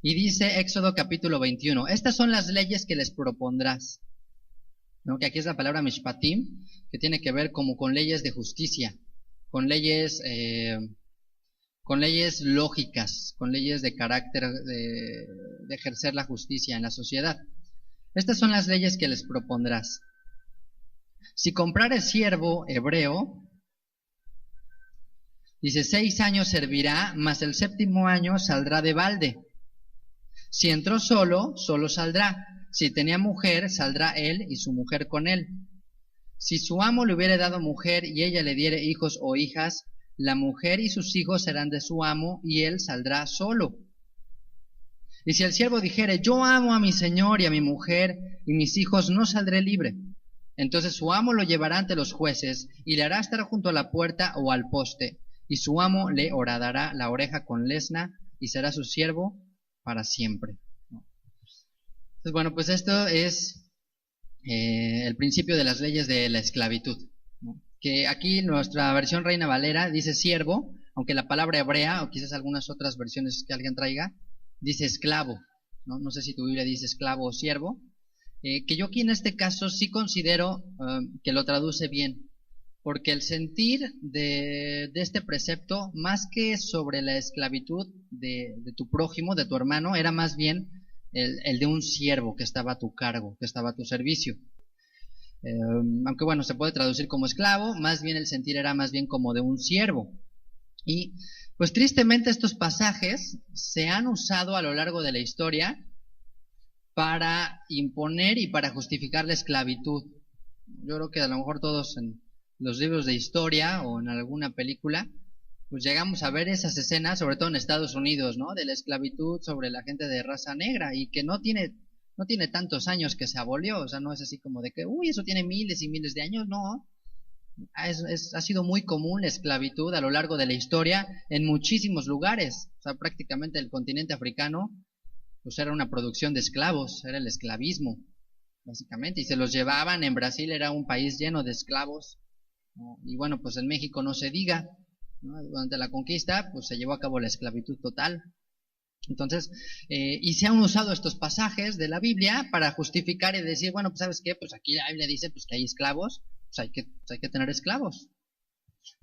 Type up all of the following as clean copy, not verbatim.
Y dice Éxodo capítulo 21, estas son las leyes que les propondrás, ¿no? Que aquí es la palabra mishpatim, que tiene que ver como con leyes de justicia, con leyes lógicas, con leyes de carácter de ejercer la justicia en la sociedad. Estas son las leyes que les propondrás. Si comprares siervo hebreo, dice 6 años servirá, mas el 7º año saldrá de balde. Si entró solo, solo saldrá. Si tenía mujer, saldrá él y su mujer con él. Si su amo le hubiere dado mujer y ella le diere hijos o hijas, la mujer y sus hijos serán de su amo y él saldrá solo. Y si el siervo dijere, yo amo a mi señor y a mi mujer y mis hijos, no saldré libre. Entonces su amo lo llevará ante los jueces y le hará estar junto a la puerta o al poste. Y su amo le horadará la oreja con lesna y será su siervo para siempre. Entonces, bueno, pues esto es el principio de las leyes de la esclavitud, ¿no? Que aquí nuestra versión Reina Valera dice siervo, aunque la palabra hebrea, o quizás algunas otras versiones que alguien traiga, dice esclavo, ¿no? No sé si tu Biblia dice esclavo o siervo, que yo aquí en este caso sí considero que lo traduce bien, porque el sentir de este precepto, más que sobre la esclavitud de tu prójimo, de tu hermano, era más bien el de un siervo que estaba a tu cargo, que estaba a tu servicio. Aunque bueno, se puede traducir como esclavo, más bien el sentir era más bien como de un siervo. Y pues tristemente estos pasajes se han usado a lo largo de la historia para imponer y para justificar la esclavitud. Yo creo que a lo mejor todos en los libros de historia o en alguna película, pues llegamos a ver esas escenas, sobre todo en Estados Unidos, ¿no? De la esclavitud sobre la gente de raza negra y que no tiene tantos años que se abolió, o sea, no es así como de que, uy, eso tiene miles y miles de años, no. Ha sido muy común la esclavitud a lo largo de la historia en muchísimos lugares, o sea, prácticamente el continente africano, pues era una producción de esclavos, era el esclavismo, básicamente, y se los llevaban. En Brasil era un país lleno de esclavos, ¿no? Y bueno, pues en México no se diga, ¿no? Durante la conquista, pues se llevó a cabo la esclavitud total. Entonces, y se han usado estos pasajes de la Biblia para justificar y decir, bueno, pues ¿sabes qué? Pues aquí la Biblia dice pues que hay esclavos, pues hay que tener esclavos.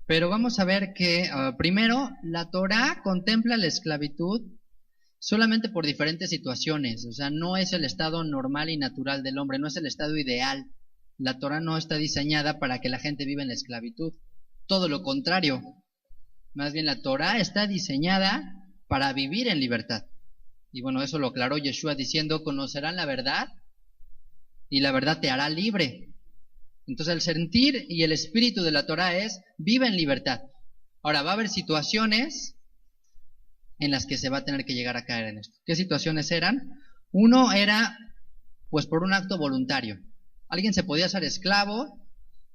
Pero vamos a ver que primero, la Torá contempla la esclavitud solamente por diferentes situaciones, o sea, no es el estado normal y natural del hombre, no es el estado ideal. La Torá no está diseñada para que la gente viva en la esclavitud, todo lo contrario. Más bien la Torá está diseñada para vivir en libertad. Y bueno, eso lo aclaró Yeshua diciendo, conocerán la verdad y la verdad te hará libre. Entonces el sentir y el espíritu de la Torá es, vive en libertad. Ahora va a haber situaciones en las que se va a tener que llegar a caer en esto. ¿Qué situaciones eran? Uno era, pues por un acto voluntario. Alguien se podía hacer esclavo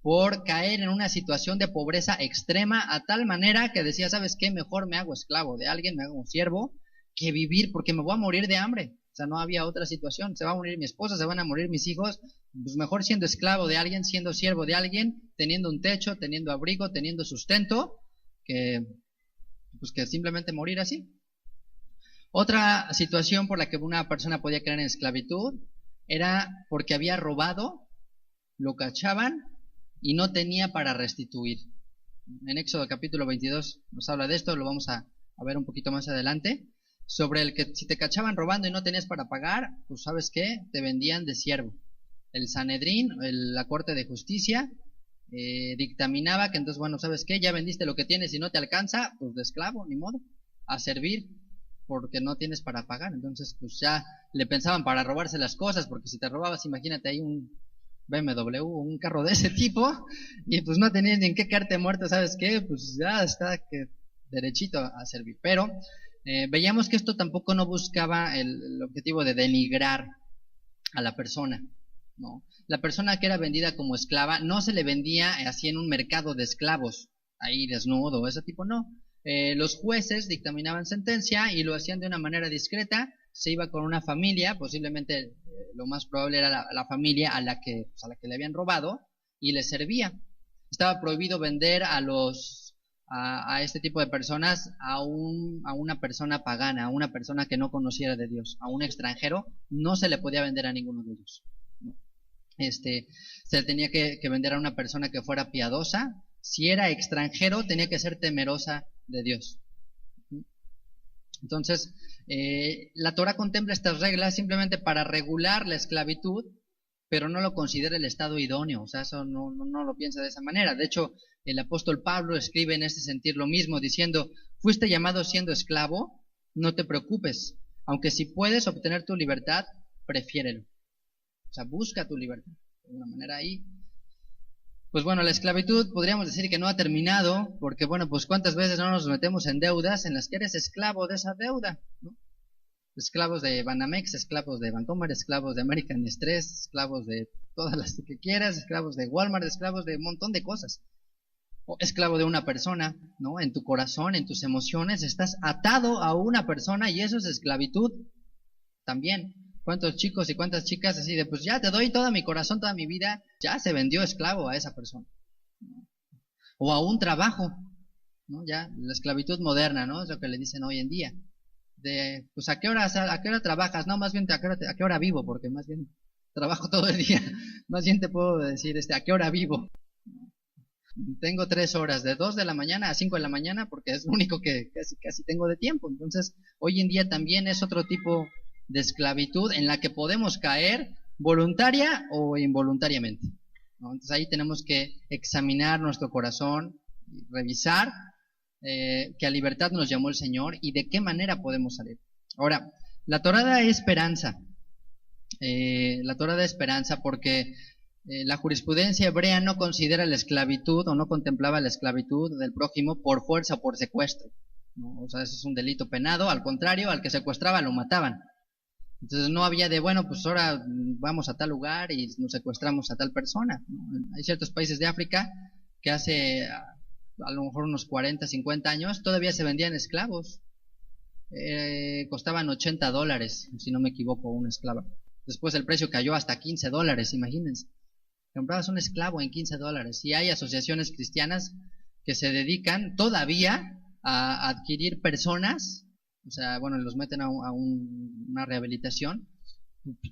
por caer en una situación de pobreza extrema a tal manera que decía, ¿sabes qué? Mejor me hago esclavo de alguien, me hago un siervo, que vivir porque me voy a morir de hambre. O sea, no había otra situación. Se va a morir mi esposa, se van a morir mis hijos. Pues mejor siendo esclavo de alguien, siendo siervo de alguien, teniendo un techo, teniendo abrigo, teniendo sustento, que simplemente morir así. Otra situación por la que una persona podía caer en esclavitud era porque había robado, lo cachaban y no tenía para restituir. En Éxodo capítulo 22 nos habla de esto, lo vamos a ver un poquito más adelante, sobre el que si te cachaban robando y no tenías para pagar, pues ¿sabes qué? Te vendían de siervo. El Sanedrín, la Corte de Justicia, dictaminaba que entonces, bueno, ¿sabes qué? Ya vendiste lo que tienes y no te alcanza, pues de esclavo, ni modo, a servir, porque no tienes para pagar. Entonces, pues ya le pensaban para robarse las cosas, porque si te robabas, imagínate ahí un BMW, un carro de ese tipo, y pues no tenías ni en qué quedarte muerto, ¿sabes qué? Pues ya está que derechito a servir. Pero veíamos que esto tampoco no buscaba el objetivo de denigrar a la persona, ¿no? La persona que era vendida como esclava no se le vendía así en un mercado de esclavos, ahí desnudo, ese tipo, no. Los jueces dictaminaban sentencia y lo hacían de una manera discreta. Se iba con una familia, posiblemente lo más probable era la familia a la que le habían robado, y le servía. Estaba prohibido vender a los a este tipo de personas a una persona pagana, a una persona que no conociera de Dios, a un extranjero, no se le podía vender a ninguno de ellos. Se tenía que vender a una persona que fuera piadosa. Si era extranjero, tenía que ser temerosa de Dios. Entonces, la Torah contempla estas reglas simplemente para regular la esclavitud, pero no lo considera el estado idóneo. O sea, eso no lo piensa de esa manera. De hecho, el apóstol Pablo escribe en este sentido lo mismo, diciendo: fuiste llamado siendo esclavo, no te preocupes. Aunque si puedes obtener tu libertad, prefiérelo. O sea, busca tu libertad. De alguna manera ahí. Pues bueno, la esclavitud podríamos decir que no ha terminado, porque bueno, pues cuántas veces no nos metemos en deudas en las que eres esclavo de esa deuda, ¿no? Esclavos de Banamex, esclavos de Bancomer, esclavos de American Express, esclavos de todas las que quieras, esclavos de Walmart, esclavos de un montón de cosas. O esclavo de una persona, ¿no? En tu corazón, en tus emociones, estás atado a una persona y eso es esclavitud también. ¿Cuántos chicos y cuántas chicas así de, pues ya te doy toda mi corazón, toda mi vida, ya se vendió esclavo a esa persona? O a un trabajo, ¿no? Ya, la esclavitud moderna, ¿no? Es lo que le dicen hoy en día. De, pues ¿a qué hora trabajas? No, más bien ¿a qué hora vivo? Porque más bien trabajo todo el día. Más bien te puedo decir, ¿a qué hora vivo? Tengo 3 horas, de 2 de la mañana a 5 de la mañana, porque es lo único que casi tengo de tiempo. Entonces, hoy en día también es otro tipo de esclavitud en la que podemos caer voluntaria o involuntariamente, ¿no? Entonces ahí tenemos que examinar nuestro corazón, revisar que a libertad nos llamó el Señor y de qué manera podemos salir. Ahora, la Torá da esperanza. La Torá da esperanza porque la jurisprudencia hebrea no considera la esclavitud o no contemplaba la esclavitud del prójimo por fuerza o por secuestro, ¿no? O sea, eso es un delito penado. Al contrario, al que secuestraba lo mataban. Entonces no había de, bueno, pues ahora vamos a tal lugar y nos secuestramos a tal persona, ¿no? Hay ciertos países de África que hace a lo mejor unos 40, 50 años todavía se vendían esclavos. Costaban $80, si no me equivoco, una esclava. Después el precio cayó hasta $15, imagínense. Comprabas un esclavo en $15. Y hay asociaciones cristianas que se dedican todavía a adquirir personas. O sea, bueno, los meten a una rehabilitación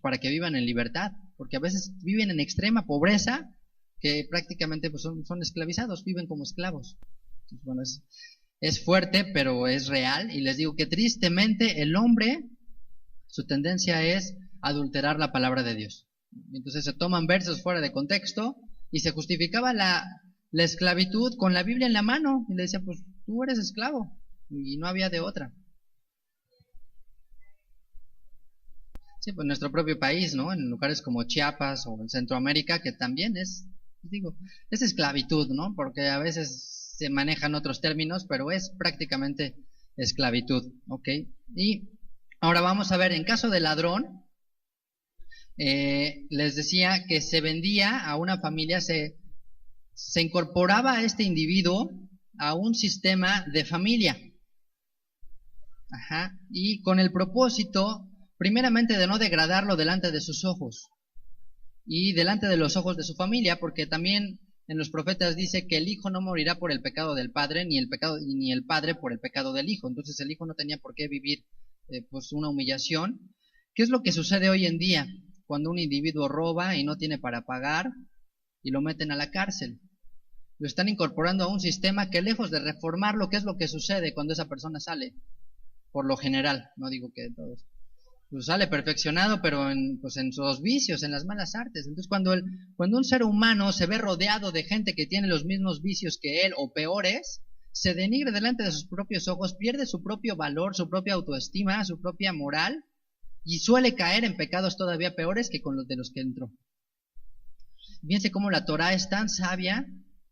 para que vivan en libertad, porque a veces viven en extrema pobreza, que prácticamente pues son esclavizados, viven como esclavos. Entonces, bueno, es fuerte, pero es real, y les digo que tristemente el hombre, su tendencia es adulterar la palabra de Dios. Entonces se toman versos fuera de contexto y se justificaba la esclavitud con la Biblia en la mano, y le decía, pues tú eres esclavo, y no había de otra. Sí, pues nuestro propio país, ¿no? En lugares como Chiapas o en Centroamérica, que también es esclavitud, ¿no? Porque a veces se manejan otros términos, pero es prácticamente esclavitud, ¿ok? Y ahora vamos a ver, en caso de ladrón, les decía que se vendía a una familia, se incorporaba a este individuo a un sistema de familia. Ajá, y con el propósito primeramente de no degradarlo delante de sus ojos y delante de los ojos de su familia, porque también en los profetas dice que el hijo no morirá por el pecado del padre, ni el padre por el pecado del hijo. Entonces el hijo no tenía por qué vivir pues una humillación. ¿Qué es lo que sucede hoy en día cuando un individuo roba y no tiene para pagar y lo meten a la cárcel? Lo están incorporando a un sistema que, lejos de reformarlo, ¿qué es lo que sucede cuando esa persona sale? Por lo general, no digo que todos, pues sale perfeccionado, pero en sus vicios, en las malas artes. Entonces cuando un ser humano se ve rodeado de gente que tiene los mismos vicios que él o peores, se denigra delante de sus propios ojos, pierde su propio valor, su propia autoestima, su propia moral, y suele caer en pecados todavía peores que con los de los que entró. Fíjense cómo la Torá es tan sabia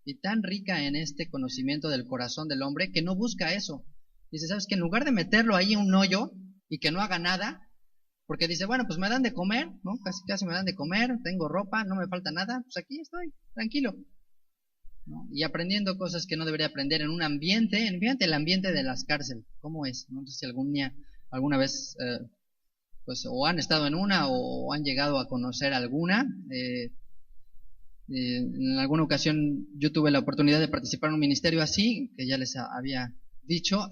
y tan rica en este conocimiento del corazón del hombre que no busca eso. Dice, ¿sabes qué? En lugar de meterlo ahí en un hoyo y que no haga nada, porque dice, bueno, pues me dan de comer, ¿no? Casi me dan de comer, tengo ropa, no me falta nada, pues aquí estoy, tranquilo, ¿no? Y aprendiendo cosas que no debería aprender en un ambiente, fíjate el ambiente de las cárceles, ¿cómo es? No sé si alguna vez, pues o han estado en una o han llegado a conocer alguna. En alguna ocasión yo tuve la oportunidad de participar en un ministerio así, que ya les había dicho,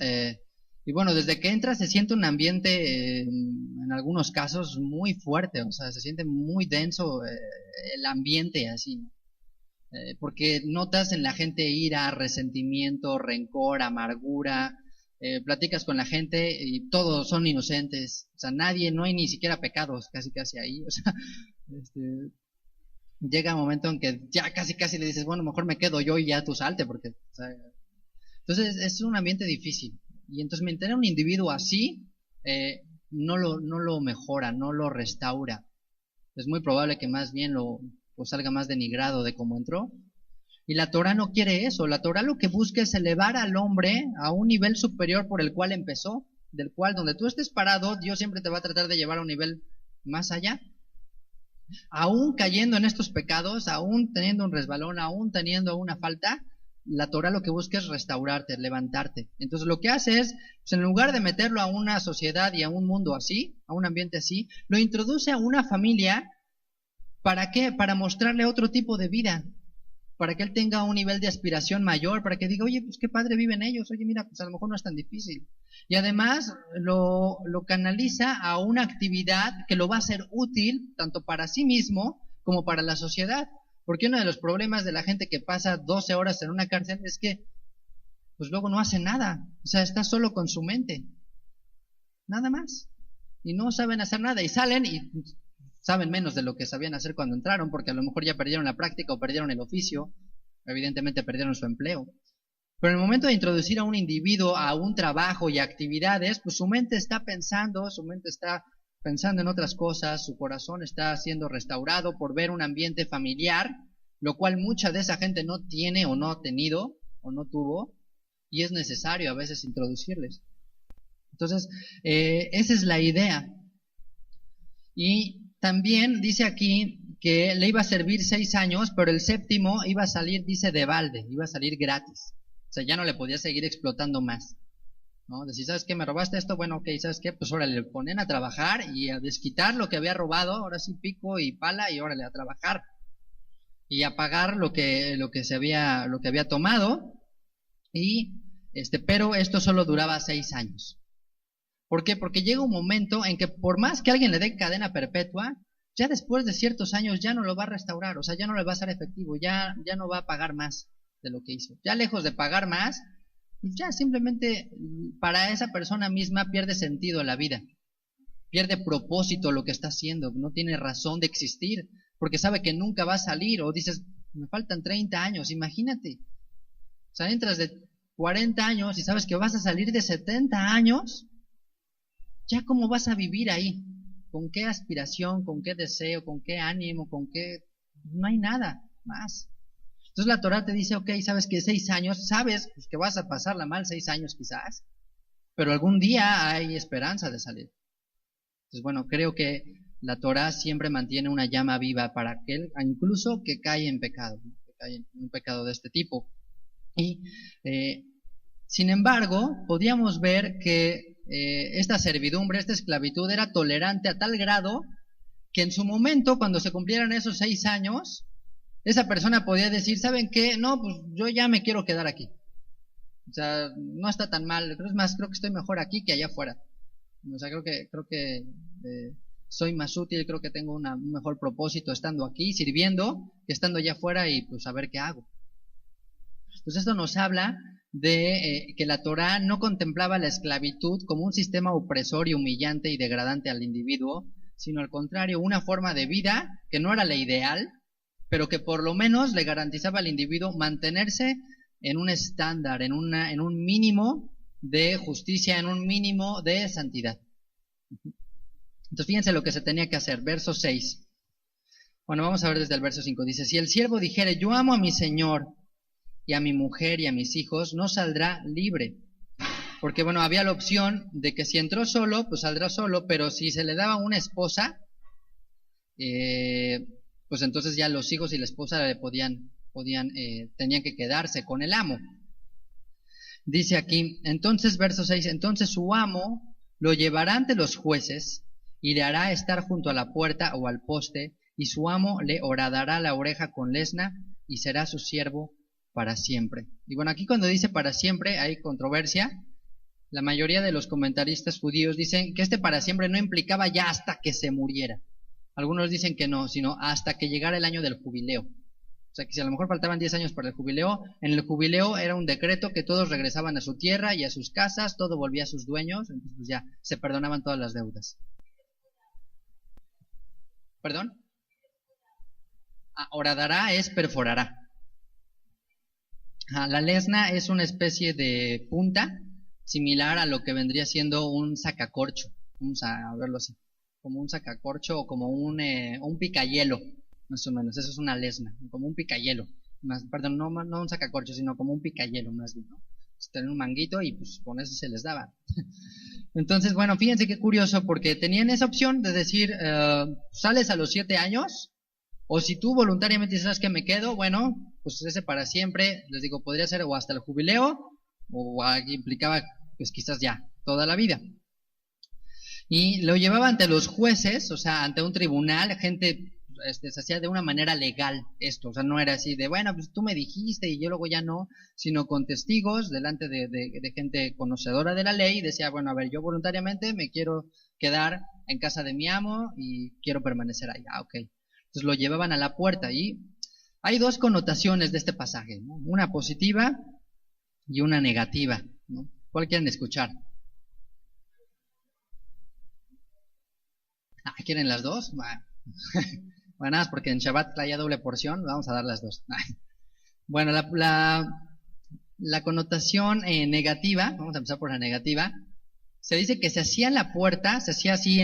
y bueno, desde que entras se siente un ambiente, en algunos casos, muy fuerte, o sea, se siente muy denso el ambiente así, ¿no? Porque notas en la gente ira, resentimiento, rencor, amargura, platicas con la gente y todos son inocentes, o sea, nadie, no hay ni siquiera pecados, casi ahí, o sea, este, llega un momento en que ya casi le dices, bueno, mejor me quedo yo y ya tú salte, porque, o sea, entonces es un ambiente difícil. Y entonces mantener a un individuo así no lo mejora, no lo restaura. Es muy probable que más bien pues salga más denigrado de cómo entró. Y la Torah no quiere eso. La Torah lo que busca es elevar al hombre a un nivel superior por el cual empezó, del cual donde tú estés parado, Dios siempre te va a tratar de llevar a un nivel más allá. Aún cayendo en estos pecados, aún teniendo un resbalón, aún teniendo una falta, la Torah lo que busca es restaurarte, levantarte. Entonces lo que hace es, pues en lugar de meterlo a una sociedad y a un mundo así, a un ambiente así, lo introduce a una familia. ¿Para qué? Para mostrarle otro tipo de vida, para que él tenga un nivel de aspiración mayor, para que diga, oye, pues qué padre viven ellos, oye, mira, pues a lo mejor no es tan difícil. Y además lo canaliza a una actividad que lo va a hacer útil tanto para sí mismo como para la sociedad. Porque uno de los problemas de la gente que pasa 12 horas en una cárcel es que pues luego no hace nada, o sea, está solo con su mente, nada más. Y no saben hacer nada y salen y saben menos de lo que sabían hacer cuando entraron, porque a lo mejor ya perdieron la práctica o perdieron el oficio, evidentemente perdieron su empleo. Pero en el momento de introducir a un individuo a un trabajo y actividades, pues su mente está pensando en otras cosas, su corazón está siendo restaurado por ver un ambiente familiar, lo cual mucha de esa gente no tiene o no ha tenido o no tuvo, y es necesario a veces introducirles. Entonces, esa es la idea. Y también dice aquí que le iba a servir 6 años, pero el séptimo iba a salir, dice, de balde, iba a salir gratis. O sea, ya no le podía seguir explotando más, ¿no? Decir, ¿sabes qué? ¿Me robaste esto? Bueno, ok, ¿sabes qué? Pues órale, le ponen a trabajar y a desquitar lo que había robado, ahora sí pico y pala y órale, a trabajar. Y a pagar lo que había tomado, pero esto solo duraba 6 años. ¿Por qué? Porque llega un momento en que por más que alguien le dé cadena perpetua, ya después de ciertos años ya no lo va a restaurar, o sea, ya no le va a ser efectivo, ya no va a pagar más de lo que hizo. Ya lejos de pagar más, pues ya simplemente para esa persona misma pierde sentido la vida, pierde propósito lo que está haciendo, no tiene razón de existir, porque sabe que nunca va a salir, o dices, me faltan 30 años, imagínate. O sea, entras de 40 años y sabes que vas a salir de 70 años, ¿ya cómo vas a vivir ahí? ¿Con qué aspiración, con qué deseo, con qué ánimo, con qué? No hay nada más. Entonces la Torah te dice, ok, sabes que 6 años, sabes pues, que vas a pasarla mal 6 años quizás, pero algún día hay esperanza de salir. Entonces bueno, creo que la Torah siempre mantiene una llama viva para aquel, incluso que cae en pecado, ¿no? Que cae en un pecado de este tipo. Y sin embargo, podíamos ver que esta servidumbre, esta esclavitud era tolerante a tal grado que en su momento, cuando se cumplieran esos 6 años, esa persona podía decir, ¿saben qué? No, pues yo ya me quiero quedar aquí. O sea, no está tan mal. Es más, creo que estoy mejor aquí que allá afuera. O sea, creo que soy más útil, creo que tengo un mejor propósito estando aquí, sirviendo, que estando allá afuera y pues a ver qué hago. Entonces esto nos habla de que la Torah no contemplaba la esclavitud como un sistema opresor y humillante y degradante al individuo, sino al contrario, una forma de vida que no era la ideal, pero que por lo menos le garantizaba al individuo mantenerse en un estándar, en un mínimo de justicia, en un mínimo de santidad. Entonces fíjense lo que se tenía que hacer, verso 6. Bueno, vamos a ver desde el verso 5. Dice, si el siervo dijere, yo amo a mi señor y a mi mujer y a mis hijos, no saldrá libre. Porque bueno, había la opción de que si entró solo, pues saldrá solo, pero si se le daba una esposa, pues entonces ya los hijos y la esposa tenían que quedarse con el amo. Dice aquí, entonces verso 6, entonces su amo lo llevará ante los jueces y le hará estar junto a la puerta o al poste y su amo le horadará la oreja con lesna y será su siervo para siempre. Y bueno, aquí cuando dice para siempre hay controversia. La mayoría de los comentaristas judíos dicen que este para siempre no implicaba ya hasta que se muriera. Algunos dicen que no, sino hasta que llegara el año del jubileo. O sea, que si a lo mejor faltaban 10 años para el jubileo, en el jubileo era un decreto que todos regresaban a su tierra y a sus casas, todo volvía a sus dueños, entonces pues ya se perdonaban todas las deudas. ¿Perdón? Horadará es perforará. La lesna es una especie de punta similar a lo que vendría siendo un sacacorcho. Vamos a verlo así, como un sacacorcho o como un picayelo. Más o menos, eso es una lesna, como un picayelo. Perdón, no un sacacorcho, sino como un picayelo más bien, ¿no? Tenían un manguito y pues con eso se les daba. Entonces, bueno, fíjense qué curioso, porque tenían esa opción de decir, sales a los 7 años, o si tú voluntariamente sabes que me quedo, bueno, pues ese para siempre, les digo, podría ser o hasta el jubileo, o implicaba pues quizás ya, toda la vida. Y lo llevaba ante los jueces, o sea, ante un tribunal, gente se hacía de una manera legal esto, o sea, no era así de, bueno, pues tú me dijiste y yo luego ya no, sino con testigos delante de gente conocedora de la ley, decía, bueno, a ver, yo voluntariamente me quiero quedar en casa de mi amo y quiero permanecer ahí. Ok. Entonces lo llevaban a la puerta y hay dos connotaciones de este pasaje, ¿no? Una positiva y una negativa, ¿no? ¿Cuál quieren escuchar? ¿Quieren las dos? Bueno. Bueno, nada más porque en Shabbat traía doble porción, vamos a dar las dos. Bueno, la connotación negativa, vamos a empezar por la negativa, se dice que se hacía en la puerta, se hacía así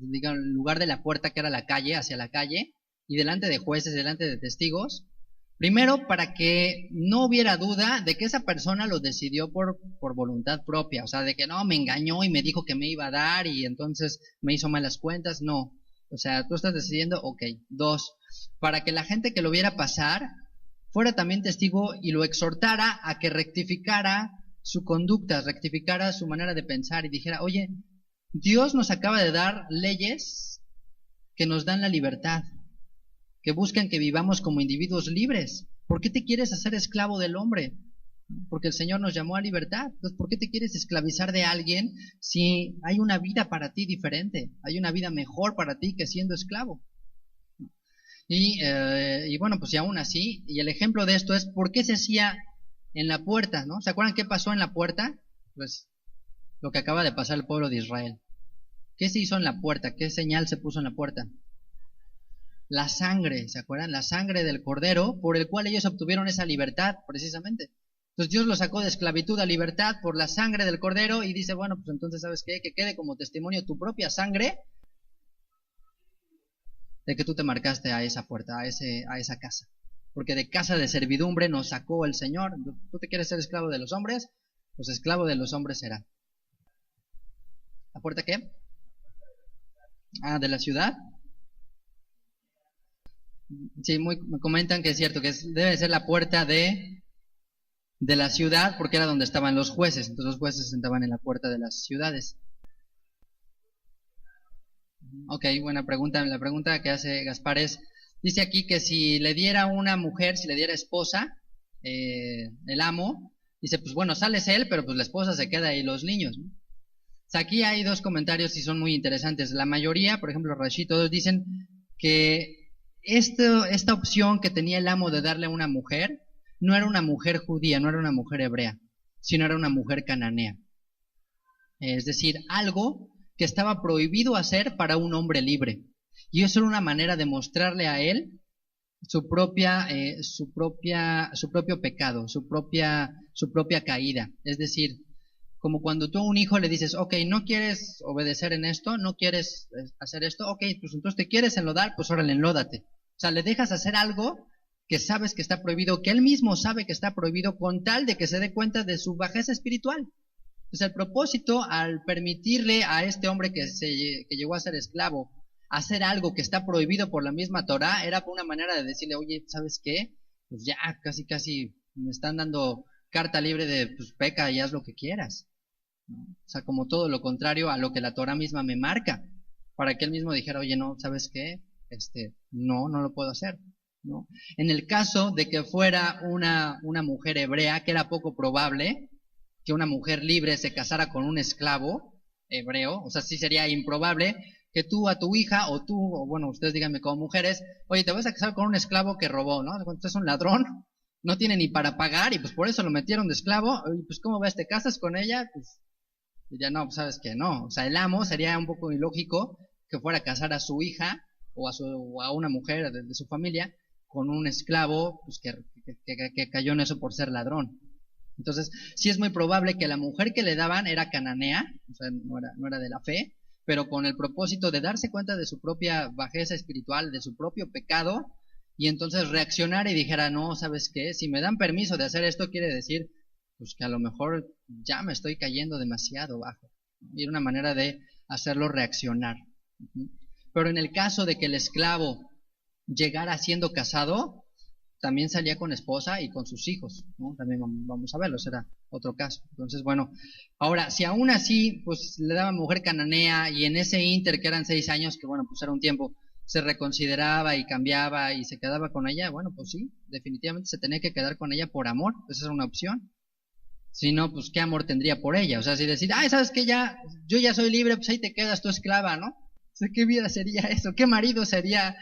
digamos, en lugar de la puerta que era la calle, hacia la calle, y delante de jueces, delante de testigos, primero para que no hubiera duda de que esa persona lo decidió por voluntad propia, o sea, de que no, me engañó y me dijo que me iba a dar y entonces me hizo malas cuentas, no. O sea, tú estás decidiendo, ok. 2, para que la gente que lo viera pasar fuera también testigo y lo exhortara a que rectificara su conducta, rectificara su manera de pensar y dijera, oye, Dios nos acaba de dar leyes que nos dan la libertad, que buscan que vivamos como individuos libres. ¿Por qué te quieres hacer esclavo del hombre? Porque el Señor nos llamó a libertad. Entonces, ¿por qué te quieres esclavizar de alguien si hay una vida para ti diferente? Hay una vida mejor para ti que siendo esclavo. Y bueno, pues y aún así, y el ejemplo de esto es ¿por qué se hacía en la puerta? ¿No? ¿Se acuerdan qué pasó en la puerta? Pues lo que acaba de pasar al pueblo de Israel. ¿Qué se hizo en la puerta? ¿Qué señal se puso en la puerta? La sangre, ¿se acuerdan? La sangre del cordero por el cual ellos obtuvieron esa libertad, precisamente. Entonces Dios los sacó de esclavitud a libertad por la sangre del cordero y dice, bueno, pues entonces, ¿sabes qué? Que quede como testimonio tu propia sangre de que tú te marcaste a esa puerta, a esa casa. Porque de casa de servidumbre nos sacó el Señor. ¿Tú te quieres ser esclavo de los hombres? Pues esclavo de los hombres será. ¿La puerta qué? ¿De la ciudad? Sí, me comentan que es cierto, que debe ser la puerta de la ciudad, porque era donde estaban los jueces. Entonces los jueces se sentaban en la puerta de las ciudades. Ok, buena pregunta. La pregunta que hace Gaspar es, dice aquí que si le diera una mujer, si le diera esposa, el amo, dice, pues bueno, sales él, pero pues la esposa se queda ahí los niños, ¿no? O sea, aquí hay dos comentarios y son muy interesantes. La mayoría, por ejemplo, Rashi, todos dicen que esta opción que tenía el amo de darle a una mujer, no era una mujer judía, no era una mujer hebrea, sino era una mujer cananea. Es decir, algo que estaba prohibido hacer para un hombre libre. Y eso era una manera de mostrarle a él su propio pecado, su propia caída. Es decir, como cuando tú a un hijo le dices, ok, no quieres obedecer en esto, no quieres hacer esto, ok, pues entonces te quieres enlodar, pues órale, enlódate. O sea, le dejas hacer algo que sabes que está prohibido, que él mismo sabe que está prohibido, con tal de que se dé cuenta de su bajeza espiritual. Entonces el propósito, al permitirle a este hombre que llegó a ser esclavo, hacer algo que está prohibido por la misma Torah, era por una manera de decirle, oye, ¿sabes qué? Pues ya casi me están dando carta libre de, pues peca y haz lo que quieras, ¿no? O sea, como todo lo contrario a lo que la Torah misma me marca, para que él mismo dijera, oye, no, ¿sabes qué? No lo puedo hacer, ¿no? En el caso de que fuera una mujer hebrea, que era poco probable que una mujer libre se casara con un esclavo hebreo, o sea, sí sería improbable que tú a tu hija, o bueno, ustedes díganme como mujeres, oye, te vas a casar con un esclavo que robó, ¿no? Entonces es un ladrón, no tiene ni para pagar, y pues por eso lo metieron de esclavo, y pues ¿cómo ves? ¿Te casas con ella? Pues ya no, pues sabes que no, o sea, el amo sería un poco ilógico que fuera a casar a su hija, o a una mujer de su familia, con un esclavo, pues que cayó en eso por ser ladrón. Entonces, sí es muy probable que la mujer que le daban era cananea, o sea, no era de la fe, pero con el propósito de darse cuenta de su propia bajeza espiritual, de su propio pecado, y entonces reaccionar y dijera, no, ¿sabes qué? Si me dan permiso de hacer esto, quiere decir, pues que a lo mejor ya me estoy cayendo demasiado bajo. Y era una manera de hacerlo reaccionar. Pero en el caso de que el esclavo llegara siendo casado, también salía con esposa y con sus hijos, ¿no? También vamos a verlo, será otro caso. Entonces, bueno, ahora, si aún así, pues le daban mujer cananea y en ese inter, que eran 6 años, que bueno, pues era un tiempo, se reconsideraba y cambiaba y se quedaba con ella, bueno, pues sí, definitivamente se tenía que quedar con ella por amor, esa era una opción. Si no, pues qué amor tendría por ella. O sea, si decir, ay, ¿sabes qué? Yo ya soy libre, pues ahí te quedas tu esclava, ¿no? O sea, ¿qué vida sería eso? ¿Qué marido sería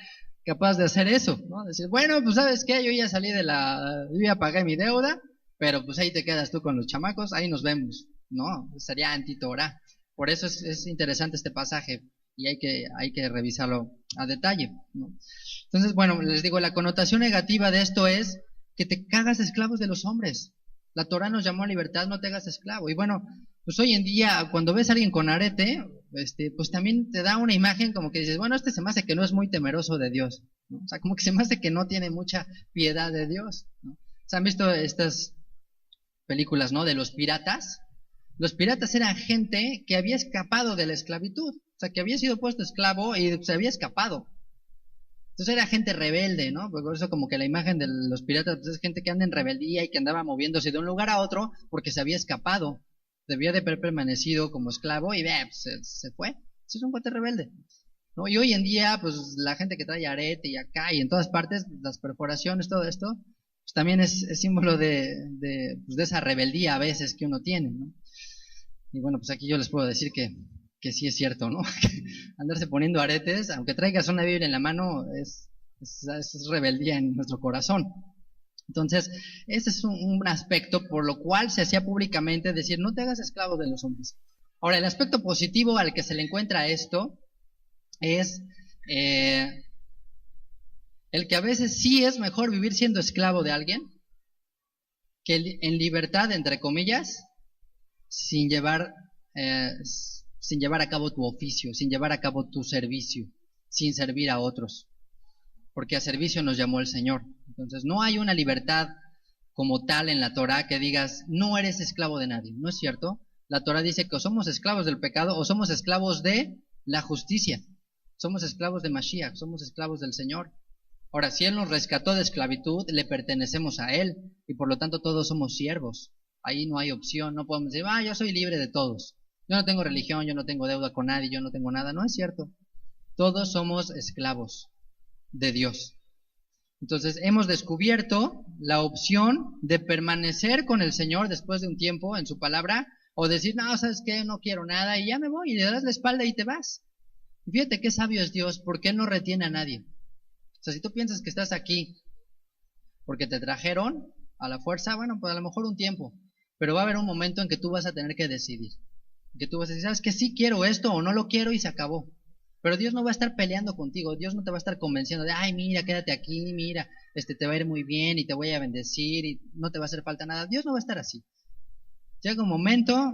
capaz de hacer eso? ¿No? Decir, bueno, pues ¿sabes qué? Yo ya pagué mi deuda, pero pues ahí te quedas tú con los chamacos, ahí nos vemos. No, sería anti-Torah. Por eso es interesante este pasaje y hay que revisarlo a detalle, ¿no? Entonces, bueno, les digo, la connotación negativa de esto es que te cagas de esclavos de los hombres. La Torah nos llamó a libertad, no te hagas esclavo. Y bueno, pues hoy en día, cuando ves a alguien con arete, pues también te da una imagen como que dices, bueno, se me hace que no es muy temeroso de Dios, ¿no? O sea, como que se me hace que no tiene mucha piedad de Dios, ¿no? ¿Se han visto estas películas, ¿no? De los piratas? Los piratas eran gente que había escapado de la esclavitud, o sea, que había sido puesto esclavo y se había escapado. Entonces era gente rebelde, ¿no? Por eso como que la imagen de los piratas pues, es gente que anda en rebeldía y que andaba moviéndose de un lugar a otro porque se había escapado. Debía de haber permanecido como esclavo y se fue. Eso es un cuate rebelde, ¿no? Y hoy en día, pues la gente que trae arete y acá y en todas partes, las perforaciones, todo esto, pues también es símbolo de esa rebeldía a veces que uno tiene, ¿no? Y bueno, pues aquí yo les puedo decir que sí es cierto, ¿no? Andarse poniendo aretes, aunque traigas una Biblia en la mano, es rebeldía en nuestro corazón. Entonces, ese es un aspecto por lo cual se hacía públicamente decir, no te hagas esclavo de los hombres. Ahora, el aspecto positivo al que se le encuentra esto es el que a veces sí es mejor vivir siendo esclavo de alguien que en libertad, entre comillas, sin llevar a cabo tu oficio, sin llevar a cabo tu servicio, sin servir a otros, porque a servicio nos llamó el Señor. Entonces no hay una libertad como tal en la Torah que digas, no eres esclavo de nadie, ¿no es cierto? La Torah dice que o somos esclavos del pecado o somos esclavos de la justicia, somos esclavos de Mashiach, somos esclavos del Señor. Ahora, si Él nos rescató de esclavitud, le pertenecemos a Él y por lo tanto todos somos siervos. Ahí no hay opción, no podemos decir, yo soy libre de todos. Yo no tengo religión, yo no tengo deuda con nadie, yo no tengo nada. No es cierto. Todos somos esclavos de Dios. Entonces hemos descubierto la opción de permanecer con el Señor después de un tiempo en su palabra o decir, no, ¿sabes qué? No quiero nada y ya me voy y le das la espalda y te vas. Y fíjate qué sabio es Dios, porque Él no retiene a nadie. O sea, si tú piensas que estás aquí porque te trajeron a la fuerza, bueno, pues a lo mejor un tiempo, pero va a haber un momento en que tú vas a tener que decidir. Que tú vas a decir, ¿sabes qué? Sí quiero esto o no lo quiero y se acabó. Pero Dios no va a estar peleando contigo, Dios no te va a estar convenciendo de, ay, mira, quédate aquí, mira, te va a ir muy bien y te voy a bendecir y no te va a hacer falta nada. Dios no va a estar así. Llega un momento,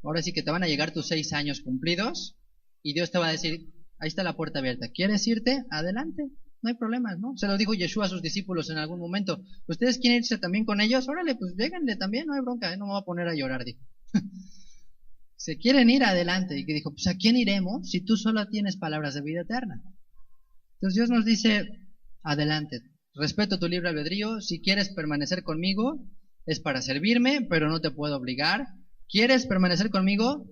ahora sí que te van a llegar tus 6 años cumplidos y Dios te va a decir, ahí está la puerta abierta, ¿quieres irte? Adelante, no hay problemas, ¿no? Se lo dijo Yeshua a sus discípulos en algún momento, ¿ustedes quieren irse también con ellos? Órale, pues lléganle también, no hay bronca, no me voy a poner a llorar, dijo. Se quieren ir adelante. Y que dijo, pues ¿a quién iremos si tú solo tienes palabras de vida eterna? Entonces Dios nos dice, adelante, respeto tu libre albedrío, si quieres permanecer conmigo, es para servirme, pero no te puedo obligar. ¿Quieres permanecer conmigo?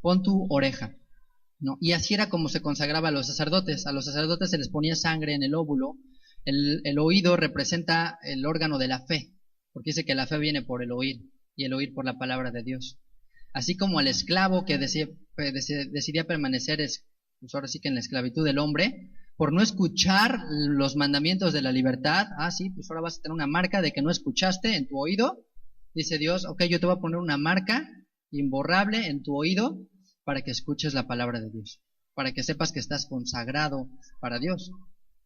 Pon tu oreja. ¿no? Y así era como se consagraba a los sacerdotes. A los sacerdotes se les ponía sangre en el óvulo. El oído representa el órgano de la fe, porque dice que la fe viene por el oír, y el oír por la palabra de Dios. Así como el esclavo que decidía permanecer, pues ahora sí que en la esclavitud del hombre, por no escuchar los mandamientos de la libertad, sí, pues ahora vas a tener una marca de que no escuchaste en tu oído. Dice Dios, ok, yo te voy a poner una marca imborrable en tu oído para que escuches la palabra de Dios, para que sepas que estás consagrado para Dios.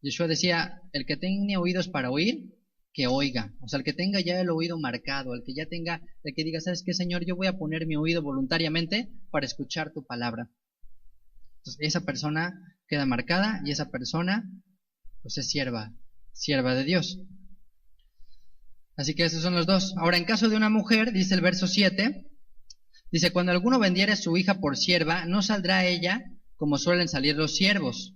Yeshua decía, el que tenga oídos para oír, que oiga. O sea, el que tenga ya el oído marcado, el que ya tenga, el que diga, ¿sabes qué, Señor? Yo voy a poner mi oído voluntariamente para escuchar tu palabra. Entonces, esa persona queda marcada y esa persona, pues es sierva de Dios. Así que esos son los dos. Ahora, en caso de una mujer, dice el verso 7, dice, cuando alguno vendiere su hija por sierva, no saldrá ella como suelen salir los siervos.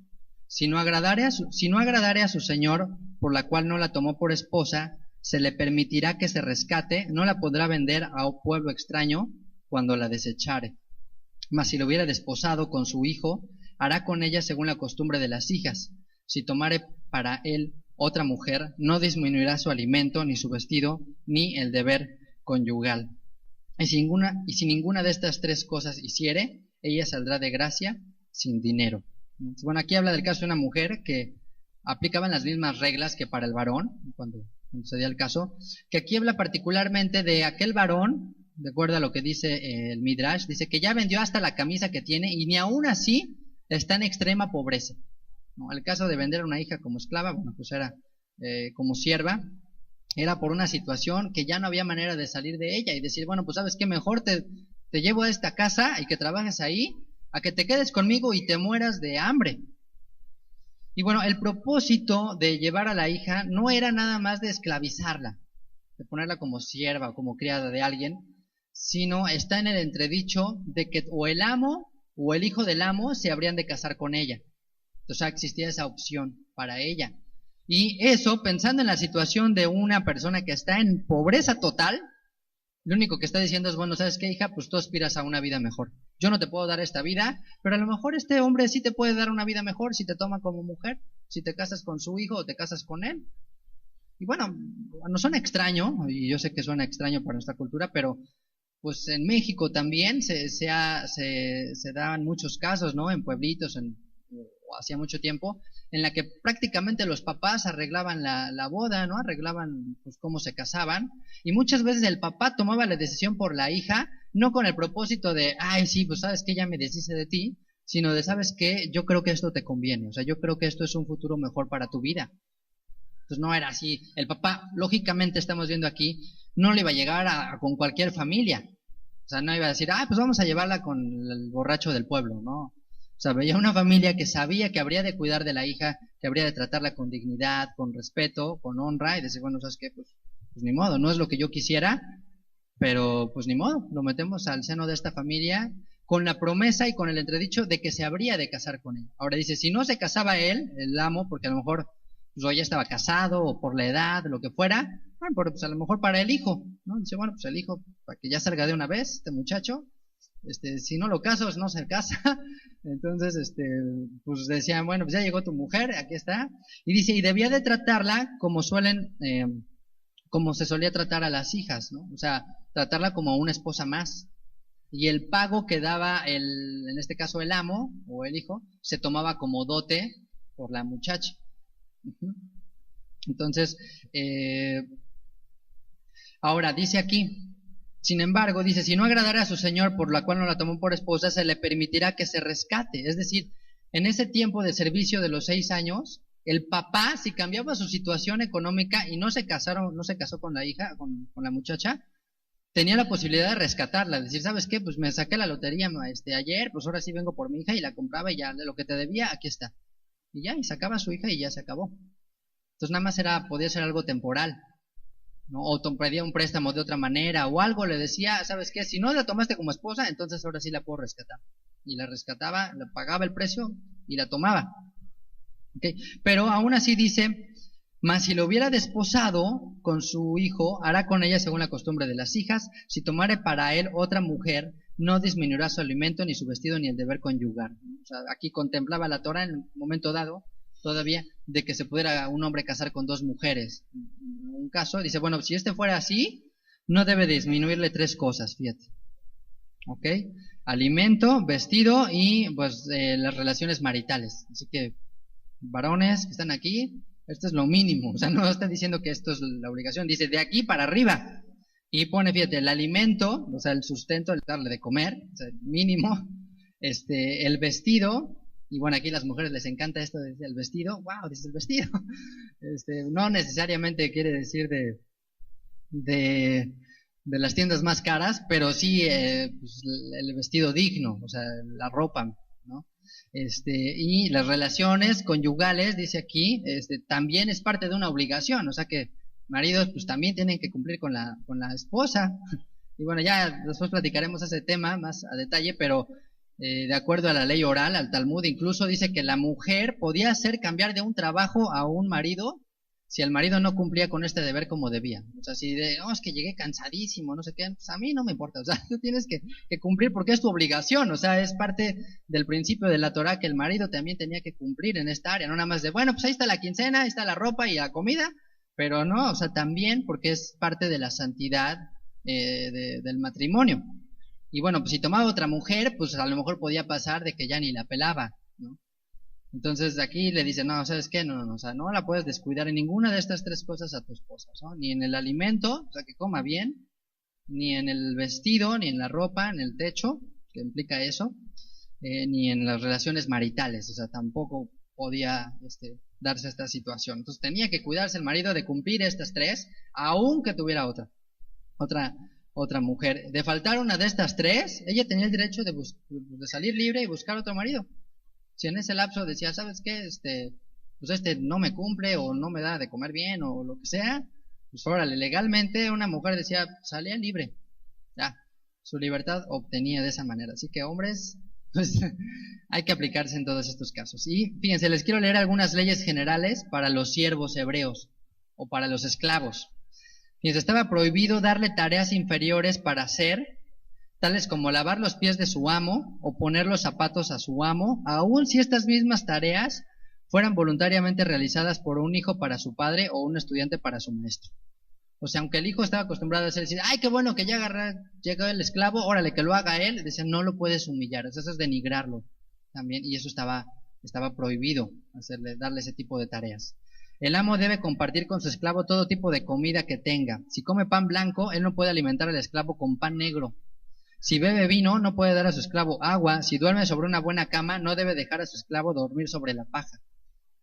Si no agradare a su señor, por la cual no la tomó por esposa, se le permitirá que se rescate, no la podrá vender a un pueblo extraño cuando la desechare. Mas si lo hubiera desposado con su hijo, hará con ella según la costumbre de las hijas. Si tomare para él otra mujer, no disminuirá su alimento, ni su vestido, ni el deber conyugal. Y si ninguna de estas tres cosas hiciere, ella saldrá de gracia sin dinero. Bueno, aquí habla del caso de una mujer que aplicaban las mismas reglas que para el varón, cuando se dio el caso, que aquí habla particularmente de aquel varón, de acuerdo a lo que dice el Midrash, dice que ya vendió hasta la camisa que tiene y ni aún así está en extrema pobreza. ¿No? El caso de vender a una hija como esclava, bueno, pues era como sierva, era por una situación que ya no había manera de salir de ella y decir, bueno, pues sabes qué, mejor te llevo a esta casa y que trabajes ahí, a que te quedes conmigo y te mueras de hambre. Y bueno, el propósito de llevar a la hija no era nada más de esclavizarla, de ponerla como sierva o como criada de alguien, sino está en el entredicho de que o el amo o el hijo del amo se habrían de casar con ella. Entonces existía esa opción para ella. Y eso, pensando en la situación de una persona que está en pobreza total, lo único que está diciendo es, bueno, ¿sabes qué, hija? Pues tú aspiras a una vida mejor. Yo no te puedo dar esta vida, pero a lo mejor este hombre sí te puede dar una vida mejor si te toma como mujer, si te casas con su hijo o te casas con él. Y bueno, no suena extraño, y yo sé que suena extraño para nuestra cultura, pero pues en México también se daban muchos casos, ¿no? En pueblitos, hacía mucho tiempo, en la que prácticamente los papás arreglaban la boda, ¿no? Arreglaban pues cómo se casaban, y muchas veces el papá tomaba la decisión por la hija, no con el propósito de, ay, sí, pues sabes que ya me deshice de ti, sino de, sabes que yo creo que esto te conviene, o sea, yo creo que esto es un futuro mejor para tu vida. Entonces no era así. El papá, lógicamente estamos viendo aquí, no le iba a llegar con cualquier familia. O sea, no iba a decir, pues vamos a llevarla con el borracho del pueblo, ¿no? O sea, veía una familia que sabía que habría de cuidar de la hija, que habría de tratarla con dignidad, con respeto, con honra, y decir, bueno, ¿sabes qué? Pues ni modo, no es lo que yo quisiera, pero pues ni modo, lo metemos al seno de esta familia con la promesa y con el entredicho de que se habría de casar con él. Ahora dice, si no se casaba él, el amo, porque a lo mejor pues, ya estaba casado, o por la edad, lo que fuera, bueno, pues a lo mejor para el hijo, ¿no? Dice, bueno, pues el hijo, para que ya salga de una vez, este muchacho, si no lo casas, no se casa. Entonces, pues decían, bueno, pues ya llegó tu mujer, aquí está. Y dice, y debía de tratarla como como se solía tratar a las hijas, ¿no? O sea, tratarla como una esposa más. Y el pago que daba en este caso el amo o el hijo, se tomaba como dote por la muchacha. Entonces, ahora dice aquí, sin embargo, dice, si no agradara a su señor por la cual no la tomó por esposa, se le permitirá que se rescate. Es decir, en ese tiempo de servicio de los 6 años, el papá, si cambiaba su situación económica y no se casó con la hija, con la muchacha, tenía la posibilidad de rescatarla, decir, ¿sabes qué? Pues me saqué la lotería ayer, pues ahora sí vengo por mi hija y la compraba y ya, de lo que te debía, aquí está. Y ya, y sacaba a su hija y ya se acabó. Entonces nada más podía ser algo temporal, ¿no? O pedía un préstamo de otra manera o algo, le decía, ¿sabes qué? Si no la tomaste como esposa, entonces ahora sí la puedo rescatar. Y la rescataba, le pagaba el precio y la tomaba. ¿Okay? Pero aún así dice, mas si lo hubiera desposado con su hijo, hará con ella según la costumbre de las hijas. Si tomare para él otra mujer, no disminuirá su alimento, ni su vestido, ni el deber conyugal. O sea, aquí contemplaba la Torah en un momento dado, todavía, de que se pudiera un hombre casar con 2 mujeres. En un caso, dice, bueno, si este fuera así, no debe disminuirle 3 cosas, fíjate. ¿Ok? Alimento, vestido y pues las relaciones maritales. Así que, varones que están aquí, esto es lo mínimo. O sea, no está diciendo que esto es la obligación, dice de aquí para arriba. Y pone, fíjate, el alimento, o sea, el sustento, el darle de comer, o sea, mínimo, el vestido, y bueno, aquí a las mujeres les encanta esto de el vestido, wow, dice el vestido, no necesariamente quiere decir de las tiendas más caras, pero sí pues, el vestido digno, o sea, la ropa, ¿no? Y las relaciones conyugales, dice aquí, también es parte de una obligación, o sea que maridos pues también tienen que cumplir con la esposa. Y bueno, ya después platicaremos ese tema más a detalle, pero de acuerdo a la ley oral, al Talmud, incluso dice que la mujer podía hacer cambiar de un trabajo a un marido si el marido no cumplía con este deber como debía. O sea, si es que llegué cansadísimo, no sé qué, pues a mí no me importa. O sea, tú tienes que cumplir porque es tu obligación. O sea, es parte del principio de la Torah que el marido también tenía que cumplir en esta área. No nada más de, bueno, pues ahí está la quincena, ahí está la ropa y la comida. Pero no, o sea, también porque es parte de la santidad del matrimonio. Y bueno, pues si tomaba otra mujer, pues a lo mejor podía pasar de que ya ni la pelaba, ¿no? Entonces aquí le dice, no, ¿sabes qué? No, o sea, no la puedes descuidar en ninguna de estas 3 cosas a tu esposa, ¿no? Ni en el alimento, o sea, que coma bien, ni en el vestido, ni en la ropa, en el techo, que implica eso, ni en las relaciones maritales, o sea, tampoco podía darse esta situación. Entonces tenía que cuidarse el marido de cumplir estas 3, aunque tuviera otra mujer. De faltar una de estas 3, ella tenía el derecho de salir libre y buscar otro marido. Si en ese lapso decía, ¿sabes qué? Pues no me cumple o no me da de comer bien o lo que sea, pues órale, legalmente una mujer decía, salía libre. Ya, su libertad obtenía de esa manera. Así que hombres, pues hay que aplicarse en todos estos casos. Y fíjense, les quiero leer algunas leyes generales para los siervos hebreos o para los esclavos. Fíjense, estaba prohibido darle tareas inferiores para hacer, tales como lavar los pies de su amo o poner los zapatos a su amo, aun si estas mismas tareas fueran voluntariamente realizadas por un hijo para su padre o un estudiante para su maestro. O sea, aunque el hijo estaba acostumbrado a decir, ay, qué bueno que ya llegó el esclavo, órale, que lo haga él, decía, no lo puedes humillar, o sea, eso es denigrarlo también, y eso estaba prohibido, darle ese tipo de tareas. El amo debe compartir con su esclavo todo tipo de comida que tenga. Si come pan blanco, él no puede alimentar al esclavo con pan negro. Si bebe vino, no puede dar a su esclavo agua. Si duerme sobre una buena cama, no debe dejar a su esclavo dormir sobre la paja.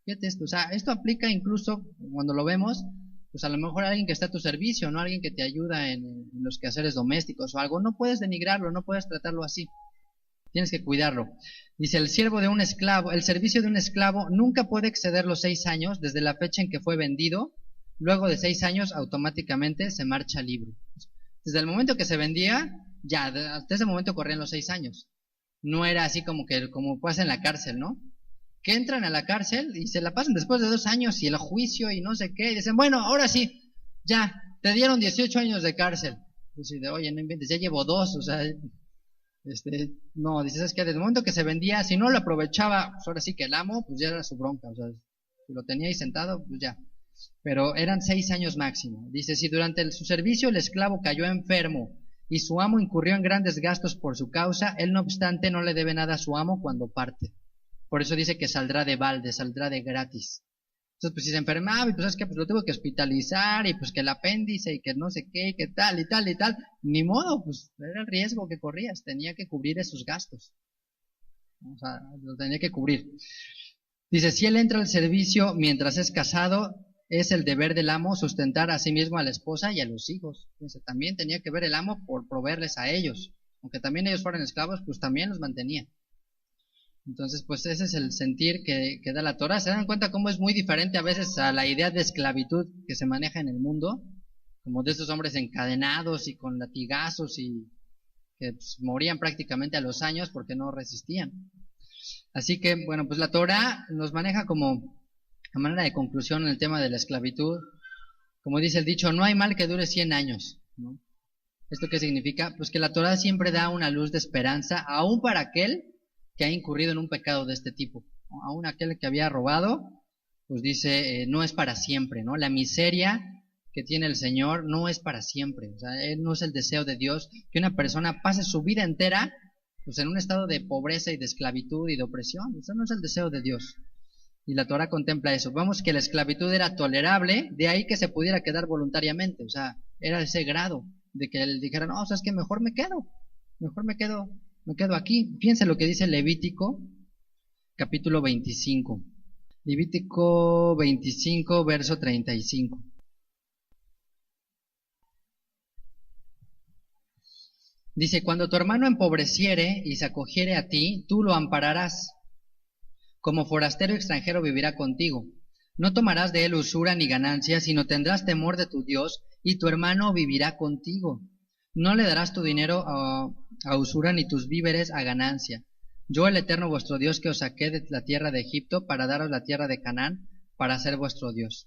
Fíjate esto, o sea, esto aplica incluso cuando lo vemos, pues a lo mejor alguien que está a tu servicio, no alguien que te ayuda en los quehaceres domésticos o algo. No puedes denigrarlo, no puedes tratarlo así. Tienes que cuidarlo. Dice, el servicio de un esclavo nunca puede exceder los 6 años desde la fecha en que fue vendido. Luego de 6 años, automáticamente se marcha libre. Desde el momento que se vendía, ya, hasta ese momento corrían los 6 años. No era así como pasa en la cárcel, ¿no? Que entran a la cárcel y se la pasan después de 2 años y el juicio y no sé qué. Y dicen, bueno, ahora sí, ya, te dieron 18 años de cárcel. Pues, oye, no inventes, ya llevo 2, o sea... no, dices, es que desde el momento que se vendía, si no lo aprovechaba, pues ahora sí que el amo, pues ya era su bronca, o sea, si lo tenía ahí sentado, pues ya. Pero eran 6 años máximo. Dice, si durante su servicio el esclavo cayó enfermo y su amo incurrió en grandes gastos por su causa, él no obstante no le debe nada a su amo cuando parte. Por eso dice que saldrá de balde, saldrá de gratis. Entonces, pues si se enfermaba y pues es que pues lo tuvo que hospitalizar y pues que el apéndice y que no sé qué y que tal y tal y tal, ni modo, pues era el riesgo que corrías, tenía que cubrir esos gastos. O sea, lo tenía que cubrir. Dice, si él entra al servicio mientras es casado, es el deber del amo sustentar a sí mismo a la esposa y a los hijos. Dice, también tenía que ver el amo por proveerles a ellos. Aunque también ellos fueran esclavos, pues también los mantenía. Entonces, pues ese es el sentir que da la Torah. ¿Se dan cuenta cómo es muy diferente a veces a la idea de esclavitud que se maneja en el mundo? Como de esos hombres encadenados y con latigazos y que pues, morían prácticamente a los años porque no resistían. Así que, bueno, pues la Torah nos maneja como a manera de conclusión en el tema de la esclavitud. Como dice el dicho, no hay mal que dure 100 años, ¿no? ¿Esto qué significa? Pues que la Torá siempre da una luz de esperanza, aún para aquel que ha incurrido en un pecado de este tipo, ¿no? Aún aquel que había robado, pues dice, no es para siempre, ¿no? La miseria que tiene el Señor no es para siempre. O sea, no es el deseo de Dios que una persona pase su vida entera pues en un estado de pobreza y de esclavitud y de opresión. Eso no es el deseo de Dios. Y la Torah contempla eso. Vamos que la esclavitud era tolerable, de ahí que se pudiera quedar voluntariamente. O sea, era ese grado de que él dijera, no, o sea, es que mejor me quedo aquí. Fíjense lo que dice Levítico, capítulo 25. Levítico 25, verso 35. Dice, cuando tu hermano empobreciere y se acogiere a ti, tú lo ampararás. Como forastero extranjero vivirá contigo. No tomarás de él usura ni ganancia, sino tendrás temor de tu Dios, y tu hermano vivirá contigo. No le darás tu dinero a usura ni tus víveres a ganancia. Yo, el Eterno vuestro Dios, que os saqué de la tierra de Egipto para daros la tierra de Canaán, para ser vuestro Dios.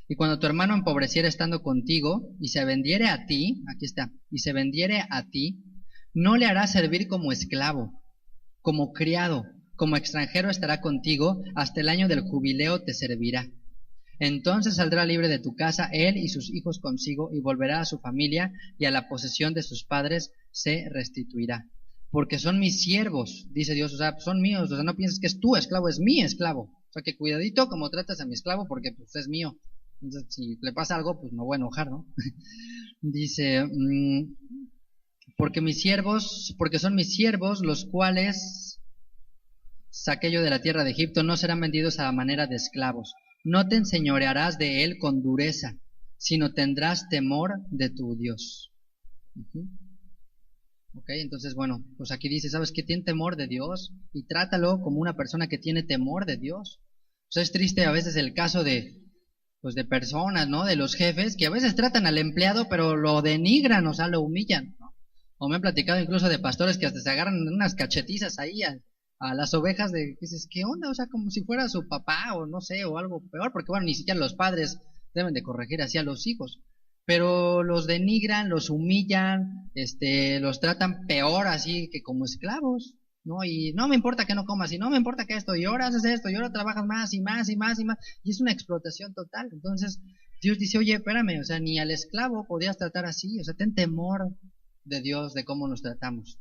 Y cuando tu hermano empobreciere estando contigo, y se vendiere a ti, aquí está, y se vendiere a ti, no le harás servir como esclavo, como criado, como extranjero estará contigo, hasta el año del jubileo te servirá. Entonces saldrá libre de tu casa él y sus hijos consigo, y volverá a su familia, y a la posesión de sus padres se restituirá. Porque son mis siervos, dice Dios, o sea, son míos, o sea, no pienses que es tu esclavo, es mi esclavo. O sea, que cuidadito como tratas a mi esclavo, porque pues es mío. Entonces, si le pasa algo, pues me voy a enojar, ¿no? Dice, porque son mis siervos, los cuales saqué yo de la tierra de Egipto, no serán vendidos a la manera de esclavos. No te enseñorearás de él con dureza, sino tendrás temor de tu Dios. Ok, entonces bueno, pues aquí dice, ¿sabes qué? Tiene temor de Dios y trátalo como una persona que tiene temor de Dios. O sea, es triste a veces el caso de, pues de personas, ¿no? De los jefes que a veces tratan al empleado pero lo denigran, o sea, lo humillan, ¿no? O me han platicado incluso de pastores que hasta se agarran unas cachetizas ahí a las ovejas de, dices, ¿qué onda? O sea, como si fuera su papá o no sé, o algo peor, porque bueno, ni siquiera los padres deben de corregir así a los hijos, pero los denigran, los humillan, los tratan peor así que como esclavos, ¿no? Y no me importa que no comas, y no me importa que esto, y ahora haces esto, y ahora trabajas más y más y más y más, y es una explotación total. Entonces, Dios dice, oye, espérame, o sea, ni al esclavo podías tratar así, o sea, ten temor de Dios, de cómo nos tratamos.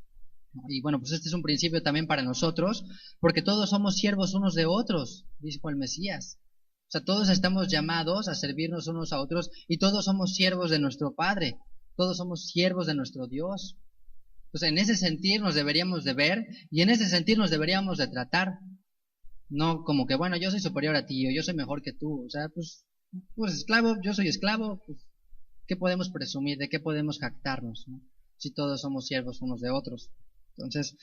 Y bueno, pues este es un principio también para nosotros, porque todos somos siervos unos de otros, dijo el Mesías. O sea, todos estamos llamados a servirnos unos a otros y todos somos siervos de nuestro Padre, todos somos siervos de nuestro Dios. Entonces, en ese sentir nos deberíamos de ver y en ese sentir nos deberíamos de tratar. No como que, bueno, yo soy superior a ti o yo soy mejor que tú. O sea, pues esclavo, yo soy esclavo, pues, ¿qué podemos presumir? ¿De qué podemos jactarnos, ¿no? Si todos somos siervos unos de otros. Entonces,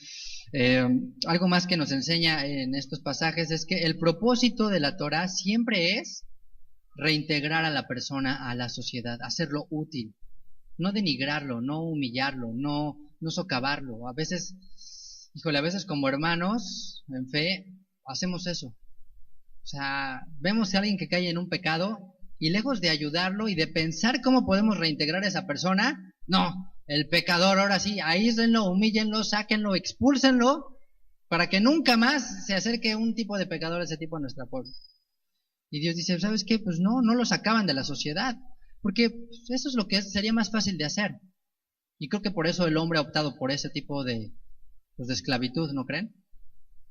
algo más que nos enseña en estos pasajes es que el propósito de la Torah siempre es reintegrar a la persona a la sociedad, hacerlo útil, no denigrarlo, no humillarlo, no socavarlo. A veces, híjole, a veces como hermanos en fe hacemos eso. O sea, vemos a alguien que cae en un pecado y lejos de ayudarlo y de pensar cómo podemos reintegrar a esa persona, no. El pecador, ahora sí, aíslenlo, humíllenlo, sáquenlo, expúlsenlo, para que nunca más se acerque un tipo de pecador a ese tipo a nuestra pueblo. Y Dios dice, ¿sabes qué? Pues no lo sacaban de la sociedad, porque pues, eso es lo que sería más fácil de hacer. Y creo que por eso el hombre ha optado por ese tipo de esclavitud, ¿no creen?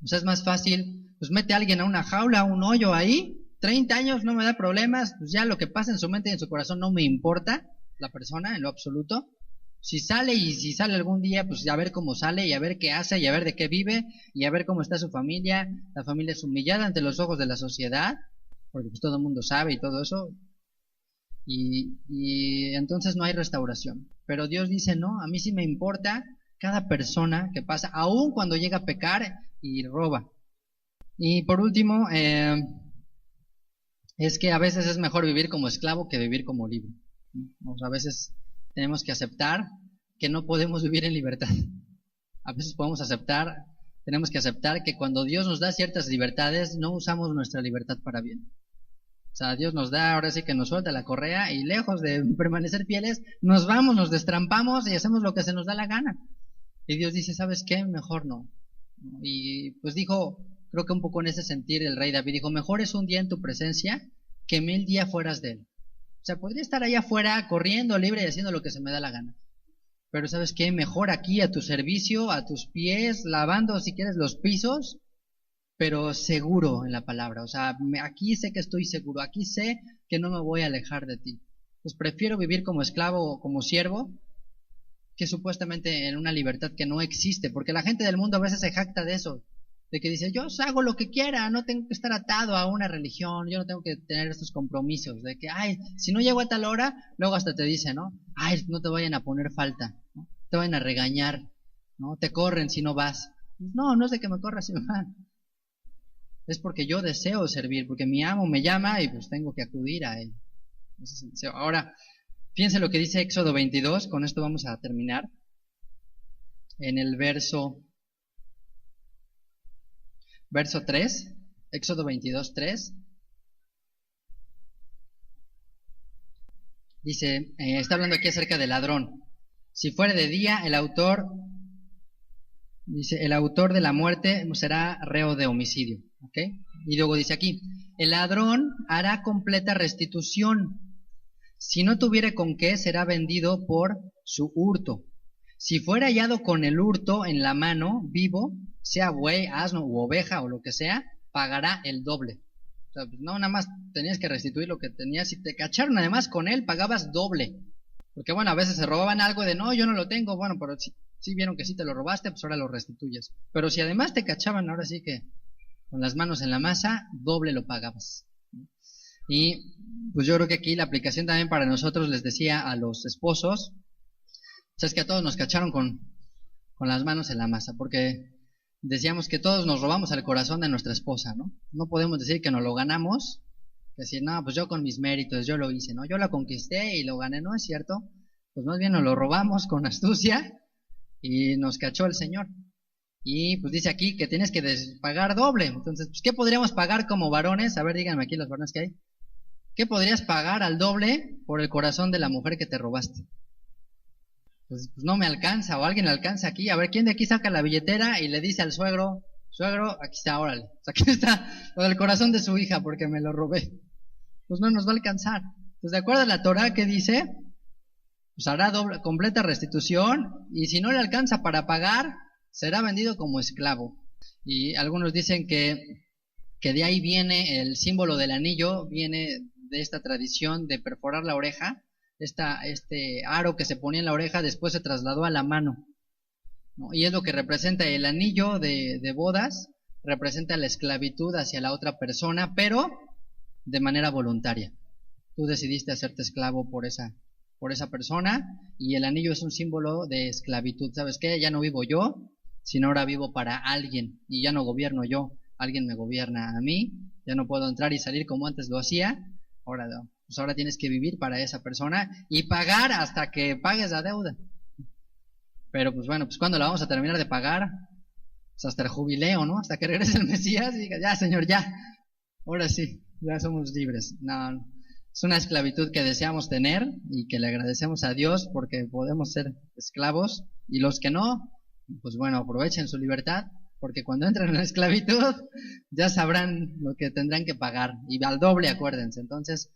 O sea, es más fácil, pues mete a alguien a una jaula, a un hoyo ahí, 30 años, no me da problemas, pues ya lo que pasa en su mente y en su corazón no me importa, la persona en lo absoluto. Si sale y si sale algún día, pues a ver cómo sale y a ver qué hace y a ver de qué vive y a ver cómo está su familia. La familia es humillada ante los ojos de la sociedad, porque pues todo el mundo sabe y todo eso. Y entonces no hay restauración. Pero Dios dice, no, a mí sí me importa cada persona que pasa, aun cuando llega a pecar y roba. Y por último, es que a veces es mejor vivir como esclavo que vivir como libre. O sea, a veces tenemos que aceptar que no podemos vivir en libertad. A veces tenemos que aceptar que cuando Dios nos da ciertas libertades, no usamos nuestra libertad para bien. O sea, Dios nos da, ahora sí que nos suelta la correa y lejos de permanecer fieles, nos vamos, nos destrampamos y hacemos lo que se nos da la gana. Y Dios dice, ¿sabes qué? Mejor no. Y pues dijo, creo que un poco en ese sentir el rey David dijo, mejor es un día en tu presencia que 1000 días fueras de él. O sea, podría estar allá afuera corriendo libre y haciendo lo que se me da la gana. Pero ¿sabes qué? Mejor aquí a tu servicio, a tus pies, lavando si quieres los pisos, pero seguro en la palabra. O sea, aquí sé que estoy seguro, aquí sé que no me voy a alejar de ti. Pues prefiero vivir como esclavo o como siervo que supuestamente en una libertad que no existe, porque la gente del mundo a veces se jacta de eso, de que dice, yo hago lo que quiera, no tengo que estar atado a una religión, yo no tengo que tener estos compromisos, de que, ay, si no llego a tal hora, luego hasta te dice, ¿no? Ay, no te vayan a poner falta, ¿no? Te vayan a regañar, ¿no? Te corren si no vas. No, no es de que me corras si me van. Es porque yo deseo servir, porque mi amo me llama y pues tengo que acudir a él. Ese es el deseo. Ahora, fíjense lo que dice Éxodo 22, con esto vamos a terminar. En el verso 3, Éxodo 22, 3. Dice, está hablando aquí acerca del ladrón. Si fuere de día, el autor de la muerte será reo de homicidio. ¿Ok? Y luego dice aquí, el ladrón hará completa restitución. Si no tuviere con qué, será vendido por su hurto. Si fuera hallado con el hurto en la mano, vivo, sea buey, asno u oveja o lo que sea, pagará el doble. O sea, pues no, nada más tenías que restituir lo que tenías. Si te cacharon además con él, pagabas doble. Porque bueno, a veces se robaban algo de, no, yo no lo tengo, bueno, pero si vieron que sí te lo robaste, pues ahora lo restituyes. Pero si además te cachaban, ahora sí que con las manos en la masa, doble lo pagabas. Y pues yo creo que aquí la aplicación también para nosotros, les decía a los esposos, o sea, es que a todos nos cacharon con las manos en la masa, porque decíamos que todos nos robamos el corazón de nuestra esposa, ¿no? No podemos decir que nos lo ganamos, decir, no, pues yo con mis méritos, yo lo hice, ¿no? Yo la conquisté y lo gané, ¿no es cierto? Pues más bien nos lo robamos con astucia y nos cachó el Señor. Y pues dice aquí que tienes que pagar doble. Entonces, pues, ¿qué podríamos pagar como varones? A ver, díganme aquí los varones que hay. ¿Qué podrías pagar al doble por el corazón de la mujer que te robaste? Pues no me alcanza, o alguien alcanza aquí. A ver, ¿quién de aquí saca la billetera y le dice al suegro, aquí está, órale, aquí está lo del corazón de su hija porque me lo robé? Pues no nos va a alcanzar. Pues de acuerdo a la Torah, ¿qué dice? Pues hará completa restitución, y si no le alcanza para pagar, será vendido como esclavo. Y algunos dicen que de ahí viene el símbolo del anillo, viene de esta tradición de perforar la oreja. Este aro que se ponía en la oreja después se trasladó a la mano, ¿no? Y es lo que representa el anillo de bodas, representa la esclavitud hacia la otra persona, pero de manera voluntaria. Tú decidiste hacerte esclavo por esa persona, y el anillo es un símbolo de esclavitud. ¿Sabes qué? Ya no vivo yo, sino ahora vivo para alguien, y ya no gobierno yo, alguien me gobierna a mí, ya no puedo entrar y salir como antes lo hacía, ahora tienes que vivir para esa persona y pagar hasta que pagues la deuda. Pero pues bueno, pues ¿cuándo la vamos a terminar de pagar? Pues hasta el jubileo, ¿no? Hasta que regrese el Mesías y diga, ya Señor, ya, ahora sí, ya somos libres. No, es una esclavitud que deseamos tener y que le agradecemos a Dios porque podemos ser esclavos, y los que no, pues bueno, aprovechen su libertad, porque cuando entren en la esclavitud ya sabrán lo que tendrán que pagar, y al doble, acuérdense. Entonces,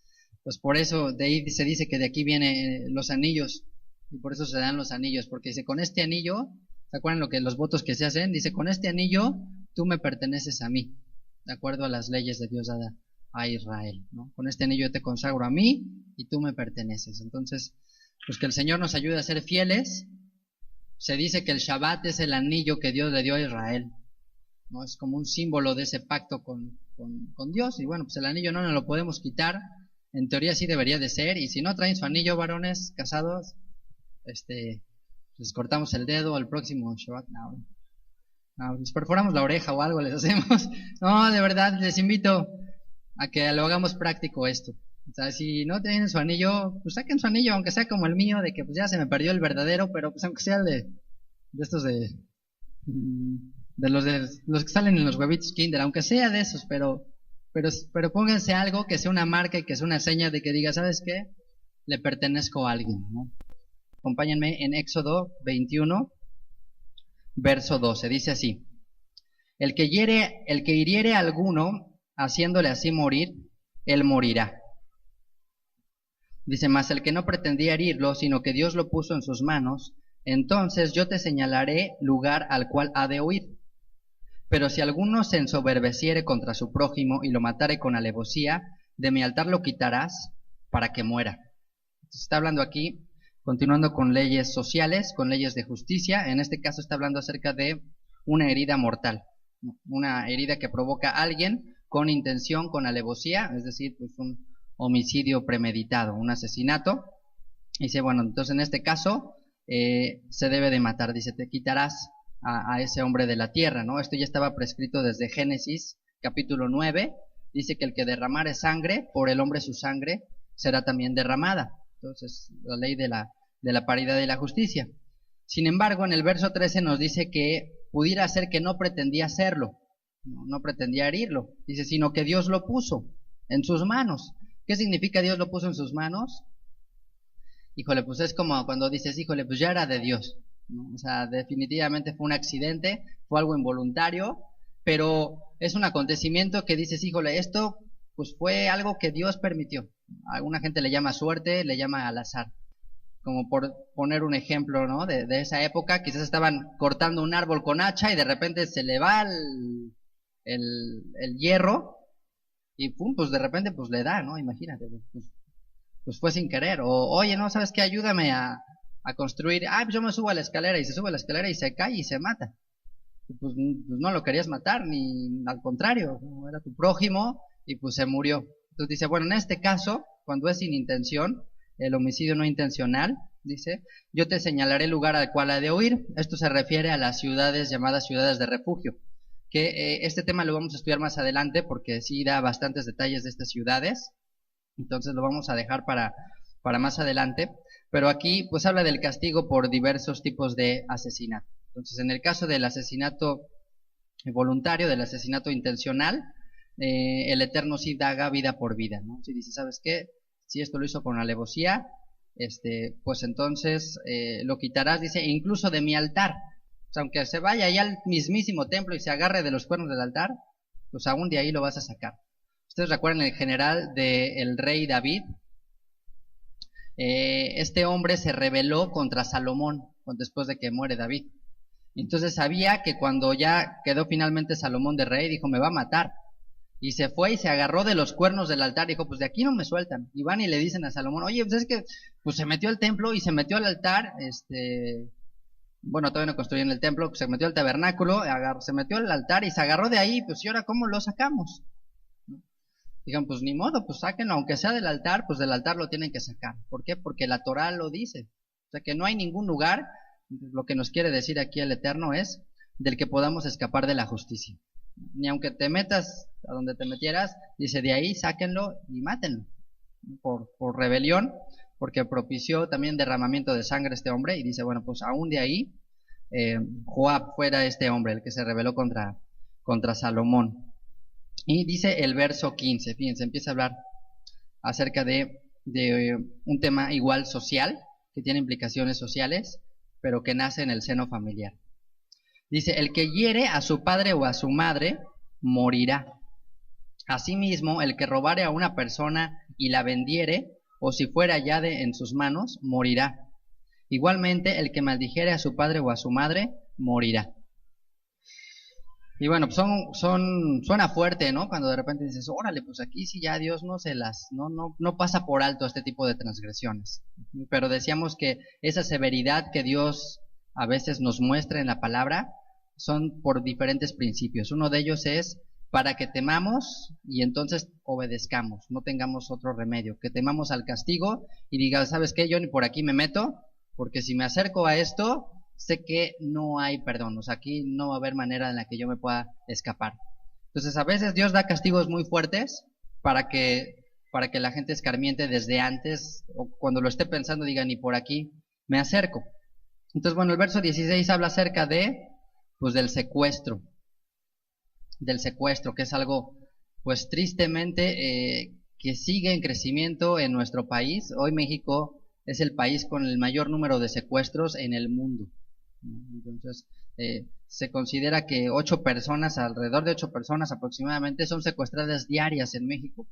pues por eso de ahí se dice que de aquí vienen los anillos, y por eso se dan los anillos, porque dice, con este anillo, ¿se acuerdan lo que los votos que se hacen? Dice, con este anillo tú me perteneces a mí, de acuerdo a las leyes de Dios dada a Israel, ¿no? Con este anillo yo te consagro a mí y tú me perteneces. Entonces, pues que el Señor nos ayude a ser fieles. Se dice que el Shabbat es el anillo que Dios le dio a Israel, ¿no? Es como un símbolo de ese pacto con Dios, y bueno, pues el anillo no nos lo podemos quitar. En teoría sí debería de ser, y si no traen su anillo, varones casados, les cortamos el dedo al próximo Shabbat. No, les perforamos la oreja o algo les hacemos. No, de verdad, les invito a que lo hagamos práctico esto. O sea, si no tienen su anillo, pues saquen su anillo, aunque sea como el mío, de que pues ya se me perdió el verdadero, pero pues aunque sea el de estos de los que salen en los huevitos Kinder, aunque sea de esos, pero pero pónganse algo que sea una marca y que sea una seña de que diga, ¿sabes qué? Le pertenezco a alguien, ¿no? Acompáñenme en Éxodo 21, verso 12. Dice así: el que hiriere a alguno, haciéndole así morir, él morirá. Dice, mas el que no pretendía herirlo, sino que Dios lo puso en sus manos, entonces yo te señalaré lugar al cual ha de huir. Pero si alguno se ensoberbeciere contra su prójimo y lo matare con alevosía, de mi altar lo quitarás para que muera. Se está hablando aquí, continuando con leyes sociales, con leyes de justicia. En este caso está hablando acerca de una herida mortal, una herida que provoca a alguien con intención, con alevosía, es decir, pues un homicidio premeditado, un asesinato. Dice, bueno, entonces en este caso se debe de matar. Dice, te quitarás a ese hombre de la tierra, ¿no? Esto ya estaba prescrito desde Génesis capítulo 9. Dice que el que derramare sangre, por el hombre su sangre será también derramada. Entonces, la ley de la paridad y la justicia. Sin embargo, en el verso 13 nos dice que pudiera ser que no pretendía hacerlo, no pretendía herirlo. Dice, sino que Dios lo puso en sus manos. ¿Qué significa Dios lo puso en sus manos? Híjole, pues es como cuando dices, híjole, pues ya era de Dios, ¿no? O sea, definitivamente fue un accidente, fue algo involuntario, pero es un acontecimiento que dices, híjole, esto pues fue algo que Dios permitió. Alguna gente le llama suerte, le llama al azar. Como por poner un ejemplo, ¿no? De esa época, quizás estaban cortando un árbol con hacha y de repente se le va el hierro y pum, pues de repente pues le da, ¿no? Imagínate, pues fue sin querer. O, oye, no, ¿sabes qué? Ayúdame a construir. Ah, pues yo me subo a la escalera y se sube a la escalera y se cae y se mata. Pues no lo querías matar, ni al contrario, ¿no? Era tu prójimo y pues se murió. Entonces dice, bueno, en este caso, cuando es sin intención, el homicidio no intencional, dice, yo te señalaré el lugar al cual ha de huir. Esto se refiere a las ciudades llamadas ciudades de refugio, que este tema lo vamos a estudiar más adelante porque sí da bastantes detalles de estas ciudades, entonces lo vamos a dejar para más adelante, pero aquí pues habla del castigo por diversos tipos de asesinato. Entonces en el caso del asesinato voluntario, del asesinato intencional, el Eterno sí da vida por vida, ¿no? Si dice, ¿sabes qué? Si esto lo hizo con alevosía, pues entonces lo quitarás, dice, incluso de mi altar. O sea, aunque se vaya allá al mismísimo templo y se agarre de los cuernos del altar, pues aún de ahí lo vas a sacar. Ustedes recuerdan el general del rey David. Este hombre se rebeló contra Salomón después de que muere David. Entonces sabía que cuando ya quedó finalmente Salomón de rey, dijo, me va a matar. Y se fue y se agarró de los cuernos del altar y dijo, pues de aquí no me sueltan. Y van y le dicen a Salomón, oye, pues es que pues se metió al templo y se metió al altar, bueno, todavía no construyeron el templo, pues se metió al tabernáculo, se metió al altar y se agarró de ahí, pues ¿y ahora cómo lo sacamos? ¿No? Digan, pues ni modo, pues sáquenlo, aunque sea del altar, pues del altar lo tienen que sacar. ¿Por qué? Porque la Torá lo dice. O sea que no hay ningún lugar, lo que nos quiere decir aquí el Eterno es, del que podamos escapar de la justicia. Ni aunque te metas a donde te metieras, dice, de ahí sáquenlo y mátenlo. Por rebelión, porque propició también derramamiento de sangre este hombre, y dice, bueno, pues aún de ahí, Joab fuera este hombre, el que se rebeló contra Salomón. Y dice el verso 15, fíjense, empieza a hablar acerca de un tema igual social, que tiene implicaciones sociales, pero que nace en el seno familiar. Dice, el que hiere a su padre o a su madre, morirá. Asimismo, el que robare a una persona y la vendiere, o si fuera hallade en sus manos, morirá. Igualmente, el que maldijere a su padre o a su madre, morirá. Y bueno, pues suena fuerte, ¿no? Cuando de repente dices, órale, pues aquí sí ya Dios no pasa por alto este tipo de transgresiones. Pero decíamos que esa severidad que Dios a veces nos muestra en la palabra son por diferentes principios. Uno de ellos es para que temamos y entonces obedezcamos, no tengamos otro remedio, que temamos al castigo y diga, ¿sabes qué? Yo ni por aquí me meto, porque si me acerco a esto, sé que no hay perdón, o sea, aquí no va a haber manera en la que yo me pueda escapar. Entonces a veces Dios da castigos muy fuertes para que la gente escarmiente desde antes, o cuando lo esté pensando diga, ni por aquí me acerco. Entonces, bueno, el verso 16 habla acerca del secuestro, que es algo pues tristemente que sigue en crecimiento en nuestro país. Hoy México es el país con el mayor número de secuestros en el mundo. Entonces, se considera que 8 personas, alrededor de 8 personas aproximadamente, son secuestradas diarias en México.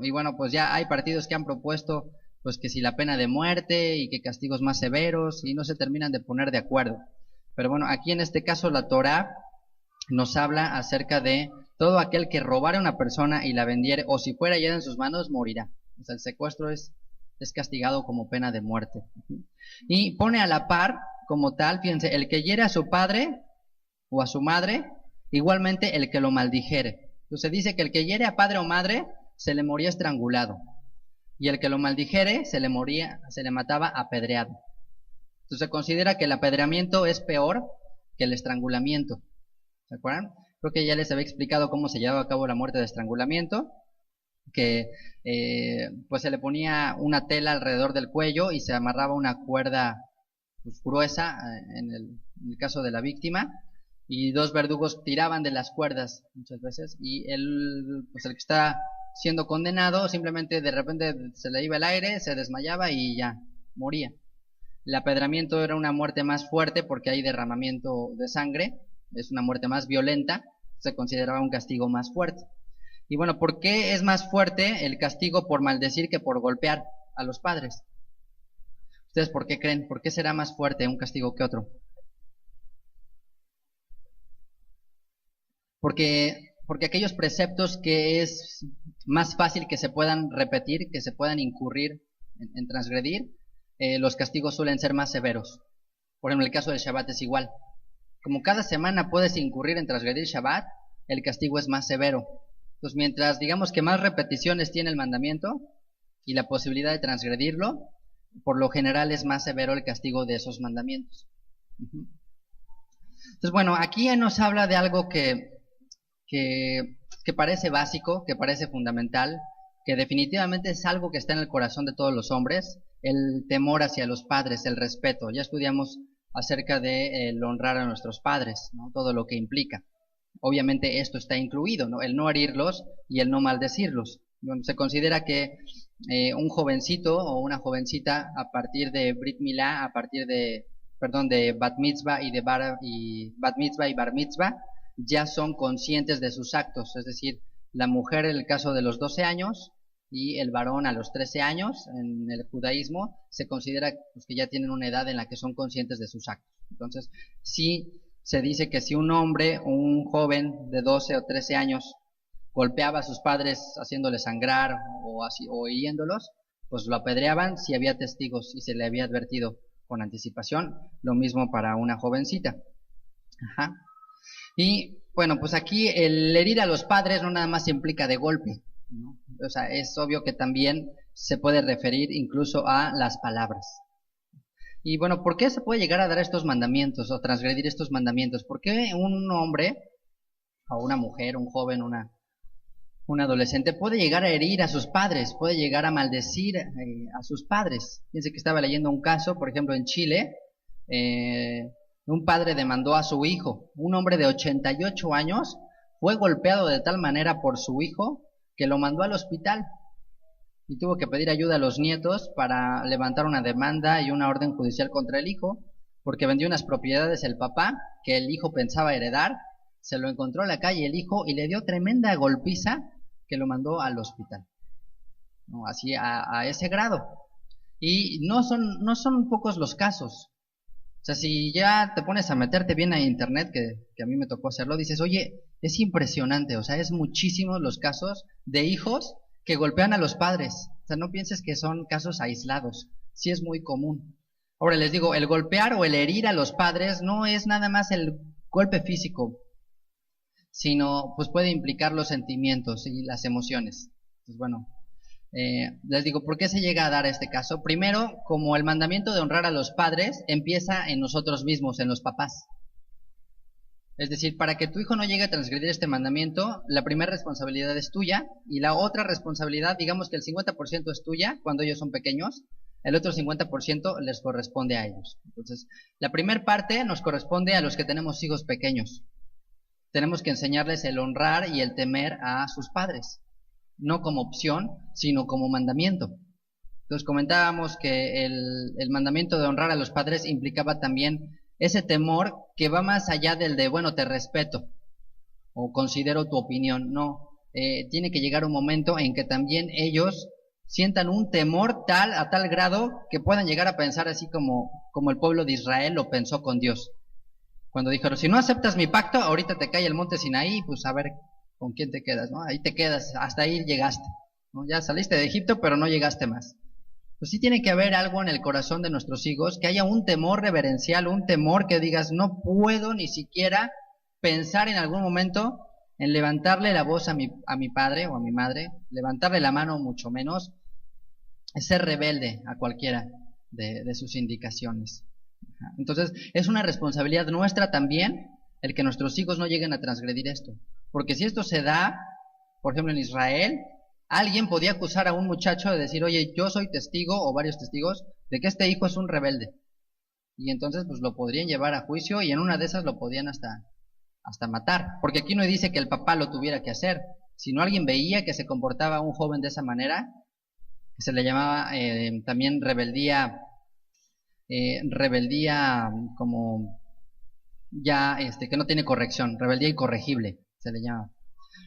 Y bueno, pues ya hay partidos que han propuesto pues que si la pena de muerte y que castigos más severos, y no se terminan de poner de acuerdo. Pero bueno, aquí en este caso la Torá nos habla acerca de todo aquel que robare a una persona y la vendiere, o si fuera hallada en sus manos, morirá. O sea, el secuestro es castigado como pena de muerte. Y pone a la par, como tal, fíjense, el que hiere a su padre o a su madre, igualmente el que lo maldijere. Entonces dice que el que hiere a padre o madre, se le moría estrangulado. Y el que lo maldijere, se le mataba apedreado. Entonces se considera que el apedreamiento es peor que el estrangulamiento. ¿Se acuerdan? Creo que ya les había explicado cómo se llevaba a cabo la muerte de estrangulamiento, que pues se le ponía una tela alrededor del cuello y se amarraba una cuerda pues, gruesa en el caso de la víctima, y 2 verdugos tiraban de las cuerdas muchas veces, y pues el que está siendo condenado simplemente de repente se le iba el aire, se desmayaba y ya moría. El apedramiento era una muerte más fuerte porque hay derramamiento de sangre, es una muerte más violenta, se consideraba un castigo más fuerte. Y bueno, ¿por qué es más fuerte el castigo por maldecir que por golpear a los padres? ¿Ustedes por qué creen? ¿Por qué será más fuerte un castigo que otro? Porque aquellos preceptos que es más fácil que se puedan repetir, que se puedan incurrir en transgredir, los castigos suelen ser más severos. Por ejemplo, el caso del Shabbat es igual. Como cada semana puedes incurrir en transgredir Shabbat, el castigo es más severo. Entonces, mientras digamos que más repeticiones tiene el mandamiento y la posibilidad de transgredirlo, por lo general es más severo el castigo de esos mandamientos. Entonces, bueno, aquí nos habla de algo que parece básico, que parece fundamental, que definitivamente es algo que está en el corazón de todos los hombres, el temor hacia los padres, el respeto. Ya estudiamos acerca de el honrar a nuestros padres, ¿no? Todo lo que implica. Obviamente esto está incluido, ¿no? El no herirlos y el no maldecirlos. Bueno, se considera que un jovencito o una jovencita a partir de Brit Milá, a partir de Bat Mitzvah y Bat Mitzvah y Bar Mitzvah, ya son conscientes de sus actos, es decir, la mujer en el caso de los 12 años y el varón a los 13 años, en el judaísmo, se considera pues, que ya tienen una edad en la que son conscientes de sus actos. Entonces, sí se dice que si un hombre o un joven de 12 o 13 años golpeaba a sus padres haciéndoles sangrar o hiriéndolos, pues lo apedreaban si había testigos y se le había advertido con anticipación. Lo mismo para una jovencita. Ajá. Y bueno, pues aquí el herir a los padres no nada más implica de golpe, ¿no? O sea, es obvio que también se puede referir incluso a las palabras. Y bueno, ¿por qué se puede llegar a dar estos mandamientos o transgredir estos mandamientos? ¿Por qué un hombre o una mujer, un joven, un adolescente puede llegar a herir a sus padres, puede llegar a maldecir a sus padres? Fíjense que estaba leyendo un caso, por ejemplo, en Chile, un padre demandó a su hijo. Un hombre de 88 años fue golpeado de tal manera por su hijo que lo mandó al hospital y tuvo que pedir ayuda a los nietos para levantar una demanda y una orden judicial contra el hijo, porque vendió unas propiedades el papá que el hijo pensaba heredar, se lo encontró en la calle el hijo y le dio tremenda golpiza que lo mandó al hospital, ¿no? Así a ese grado. Y no son pocos los casos. O sea, si ya te pones a meterte bien a internet, que a mí me tocó hacerlo, dices, oye, es impresionante, o sea, es muchísimos los casos de hijos que golpean a los padres. O sea, no pienses que son casos aislados, sí es muy común. Ahora les digo, el golpear o el herir a los padres no es nada más el golpe físico, sino pues puede implicar los sentimientos y las emociones. Entonces, bueno, les digo, ¿por qué se llega a dar este caso? Primero, como el mandamiento de honrar a los padres empieza en nosotros mismos, en los papás. Es decir, para que tu hijo no llegue a transgredir este mandamiento, la primera responsabilidad es tuya y la otra responsabilidad, digamos que el 50% es tuya cuando ellos son pequeños, el otro 50% les corresponde a ellos. Entonces, la primera parte nos corresponde a los que tenemos hijos pequeños. tenemos que enseñarles el honrar y el temer a sus padres, no como opción, sino como mandamiento. Entonces comentábamos que el mandamiento de honrar a los padres implicaba también ese temor que va más allá del de, bueno, te respeto o considero tu opinión. No, tiene que llegar un momento en que también ellos sientan un temor a tal grado que puedan llegar a pensar así como el pueblo de Israel lo pensó con Dios. Cuando dijeron, si no aceptas mi pacto, ahorita te cae el monte Sinaí, pues a ver con quién te quedas, ¿no? Ahí te quedas, hasta ahí llegaste, ¿no? Ya saliste de Egipto, pero no llegaste más. Pues sí tiene que haber algo en el corazón de nuestros hijos, que haya un temor reverencial, un temor que digas, no puedo ni siquiera pensar en algún momento en levantarle la voz a mi padre o a mi madre, levantarle la mano mucho menos, es ser rebelde a cualquiera de sus indicaciones. Entonces, es una responsabilidad nuestra también el que nuestros hijos no lleguen a transgredir esto. Porque si esto se da, por ejemplo en Israel, alguien podía acusar a un muchacho de decir, oye, yo soy testigo o varios testigos de que este hijo es un rebelde. Y entonces pues lo podrían llevar a juicio y en una de esas lo podían hasta matar. Porque aquí no dice que el papá lo tuviera que hacer, sino alguien veía que se comportaba un joven de esa manera, que se le llamaba también rebeldía como ya que no tiene corrección, rebeldía incorregible se le llama.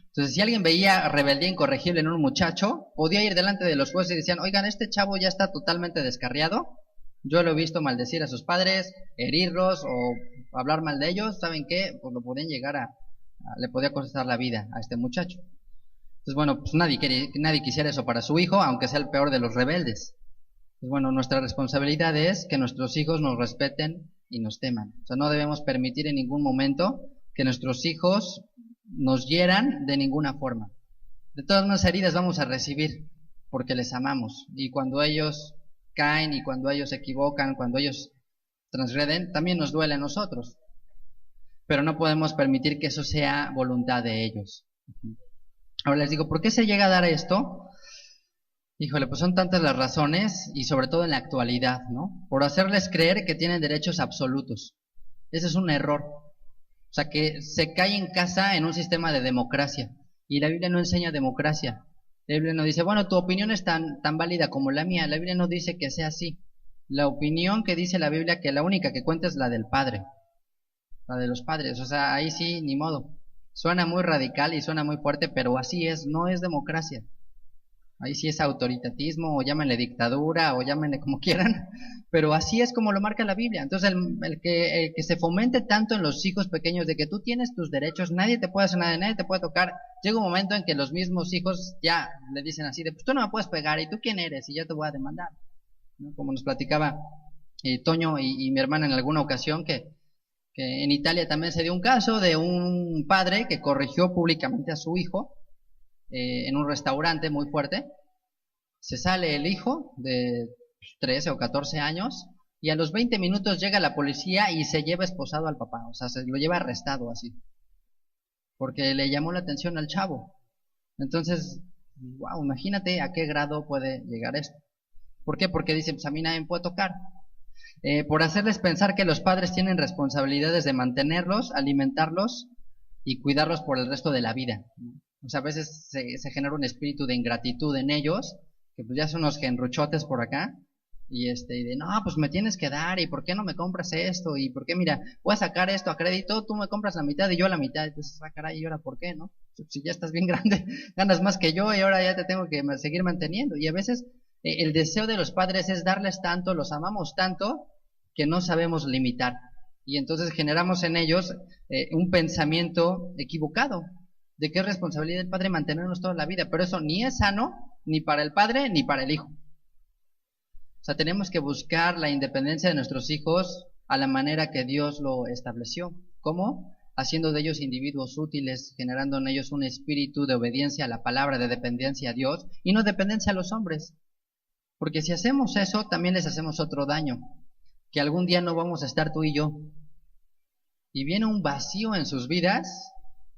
Entonces si alguien veía rebeldía incorregible en un muchacho, podía ir delante de los jueces y decían, oigan, este chavo ya está totalmente descarriado, yo lo he visto maldecir a sus padres, herirlos o hablar mal de ellos, ¿saben qué? Pues lo podían llegar le podía costar la vida a este muchacho. Entonces bueno, pues nadie quisiera eso para su hijo, aunque sea el peor de los rebeldes. Pues bueno, nuestra responsabilidad es que nuestros hijos nos respeten y nos teman. O sea, no debemos permitir en ningún momento que nuestros hijos nos hieran de ninguna forma. De todas las heridas vamos a recibir porque les amamos. Y cuando ellos caen y cuando ellos se equivocan, cuando ellos transgreden, también nos duele a nosotros. Pero no podemos permitir que eso sea voluntad de ellos. Ahora les digo, ¿por qué se llega a dar esto? Híjole, pues son tantas las razones y sobre todo en la actualidad, ¿no? Por hacerles creer que tienen derechos absolutos. Ese es un error. O sea, que se cae en casa en un sistema de democracia. Y la Biblia no enseña democracia. La Biblia no dice, bueno, tu opinión es tan válida como la mía. La Biblia no dice que sea así. La opinión que dice la Biblia, que la única que cuenta es la del padre. La de los padres. O sea, ahí sí, ni modo. Suena muy radical y suena muy fuerte, pero así es, no es democracia. Ahí sí es autoritatismo, o llámenle dictadura, o llámenle como quieran, pero así es como lo marca la Biblia. Entonces, el que se fomente tanto en los hijos pequeños de que tú tienes tus derechos, nadie te puede hacer nada, nadie te puede tocar, llega un momento en que los mismos hijos ya le dicen así de, pues tú no me puedes pegar, ¿y tú quién eres? Y yo te voy a demandar, ¿no? Como nos platicaba Toño y mi hermana en alguna ocasión, que en Italia también se dio un caso de un padre que corrigió públicamente a su hijo, en un restaurante muy fuerte. Se sale el hijo de 13 o 14 años y a los 20 minutos llega la policía y se lleva esposado al papá, o sea, se lo lleva arrestado así, porque le llamó la atención al chavo. Entonces, wow, imagínate a qué grado puede llegar esto. ¿Por qué? Porque dicen, pues a mí nadie me puede tocar. Por hacerles pensar que los padres tienen responsabilidades de mantenerlos, alimentarlos y cuidarlos por el resto de la vida. O sea, a veces se genera un espíritu de ingratitud en ellos, que pues ya son unos genruchotes por acá, y de, no, pues me tienes que dar, y ¿por qué no me compras esto? Y ¿por qué, mira, voy a sacar esto a crédito, tú me compras la mitad y yo la mitad? Pues, caray, ¿y ahora por qué, no? Si ya estás bien grande, ganas más que yo y ahora ya te tengo que seguir manteniendo. Y a veces el deseo de los padres es darles tanto, los amamos tanto, que no sabemos limitar. Y entonces generamos en ellos un pensamiento equivocado, de que es responsabilidad del padre mantenernos toda la vida, pero eso ni es sano, ni para el padre, ni para el hijo. O sea, tenemos que buscar la independencia de nuestros hijos a la manera que Dios lo estableció. ¿Cómo? Haciendo de ellos individuos útiles, generando en ellos un espíritu de obediencia a la palabra, de dependencia a Dios, y no dependencia a los hombres. Porque si hacemos eso, también les hacemos otro daño, que algún día no vamos a estar tú y yo. Y viene un vacío en sus vidas,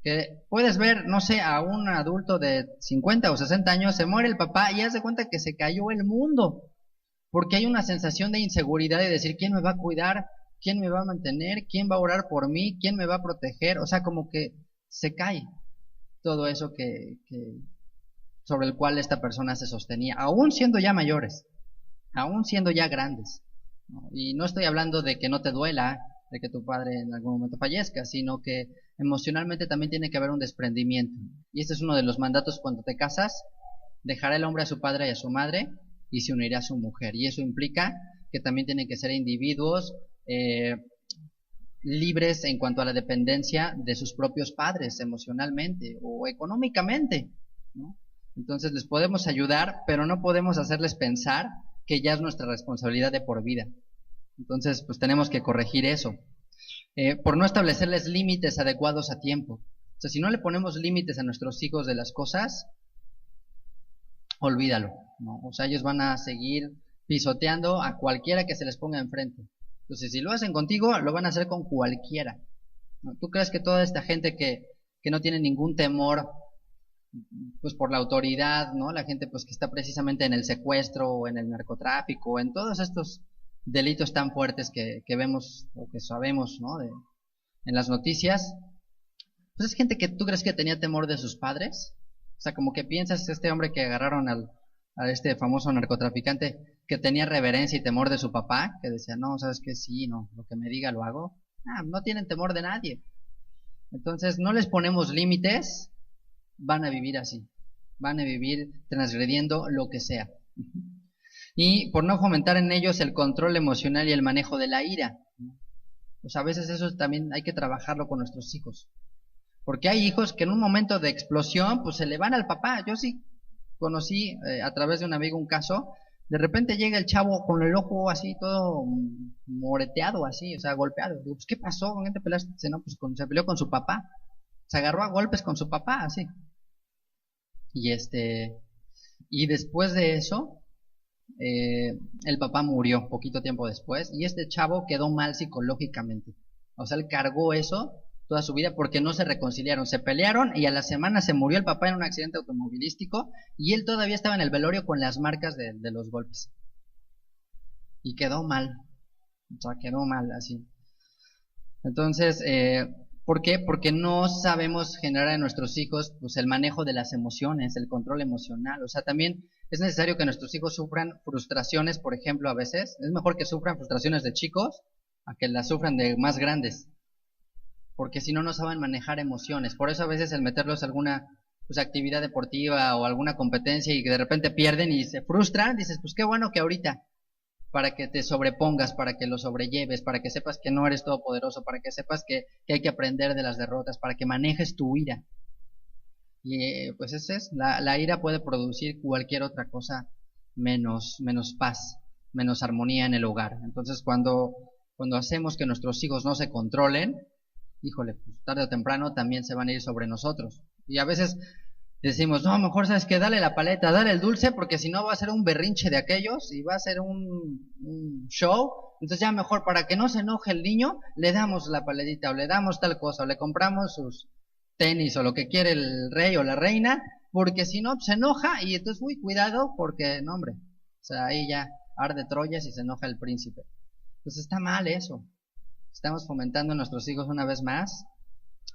que puedes ver, no sé, a un adulto de 50 o 60 años, se muere el papá y hace cuenta que se cayó el mundo, porque hay una sensación de inseguridad de decir, ¿quién me va a cuidar? ¿Quién me va a mantener? ¿Quién va a orar por mí? ¿Quién me va a proteger? O sea, como que se cae todo eso sobre el cual esta persona se sostenía, aún siendo ya mayores, aún siendo ya grandes, ¿no? Y no estoy hablando de que no te duela de que tu padre en algún momento fallezca, sino que emocionalmente también tiene que haber un desprendimiento. Y este es uno de los mandatos cuando te casas: dejará el hombre a su padre y a su madre y se unirá a su mujer. Y eso implica que también tienen que ser individuos libres en cuanto a la dependencia de sus propios padres emocionalmente o económicamente, ¿no? Entonces les podemos ayudar, pero no podemos hacerles pensar que ya es nuestra responsabilidad de por vida. Entonces, pues tenemos que corregir eso. Por no establecerles límites adecuados a tiempo. O sea, si no le ponemos límites a nuestros hijos de las cosas, olvídalo, ¿no? O sea, ellos van a seguir pisoteando a cualquiera que se les ponga enfrente. Entonces, si lo hacen contigo, lo van a hacer con cualquiera, ¿no? ¿Tú crees que toda esta gente que no tiene ningún temor, pues por la autoridad, ¿no? La gente pues que está precisamente en el secuestro o en el narcotráfico o en todos estos delitos tan fuertes que vemos o que sabemos, ¿no? En las noticias, pues es gente que tú crees que tenía temor de sus padres. O sea, como que piensas, este hombre que agarraron a este famoso narcotraficante, que tenía reverencia y temor de su papá, que decía, no, sabes que sí, no, lo que me diga lo hago. No tienen temor de nadie. Entonces, no les ponemos límites, van a vivir así, van a vivir transgrediendo lo que sea. Y por no fomentar en ellos el control emocional y el manejo de la ira. Pues a veces eso también hay que trabajarlo con nuestros hijos. Porque hay hijos que en un momento de explosión, pues se le van al papá. Yo sí conocí a través de un amigo un caso. De repente llega el chavo con el ojo así, todo moreteado así, o sea, golpeado. Digo, pues, ¿qué pasó? ¿Con quién te peleaste? Dice, no, pues se peleó con su papá. Se agarró a golpes con su papá, así. Y después de eso, el papá murió poquito tiempo después y este chavo quedó mal psicológicamente. O sea, él cargó eso toda su vida porque no se reconciliaron, se pelearon y a la semana se murió el papá en un accidente automovilístico y él todavía estaba en el velorio con las marcas de los golpes. Y quedó mal, o sea, quedó mal así. Entonces, ¿por qué? Porque no sabemos generar en nuestros hijos pues el manejo de las emociones, el control emocional. O sea, también es necesario que nuestros hijos sufran frustraciones, por ejemplo, a veces. Es mejor que sufran frustraciones de chicos a que las sufran de más grandes. Porque si no, no saben manejar emociones. Por eso a veces el meterlos a alguna pues, actividad deportiva o alguna competencia y que de repente pierden y se frustran, dices, pues qué bueno que ahorita, para que te sobrepongas, para que lo sobrelleves, para que sepas que no eres todopoderoso, para que sepas que hay que aprender de las derrotas, para que manejes tu ira. Y pues esa es, la ira puede producir cualquier otra cosa menos paz, menos armonía en el hogar. Entonces cuando hacemos que nuestros hijos no se controlen, híjole, pues tarde o temprano también se van a ir sobre nosotros. Y a veces decimos, no, mejor sabes que dale la paleta, dale el dulce, porque si no va a ser un berrinche de aquellos y va a ser un show. Entonces ya mejor, para que no se enoje el niño, le damos la paletita o le damos tal cosa, o le compramos sus tenis o lo que quiere el rey o la reina, porque si no se enoja y entonces, uy, cuidado, porque no, hombre, o sea, ahí ya arde Troya si se enoja el príncipe. Pues está mal eso. Estamos fomentando en nuestros hijos una vez más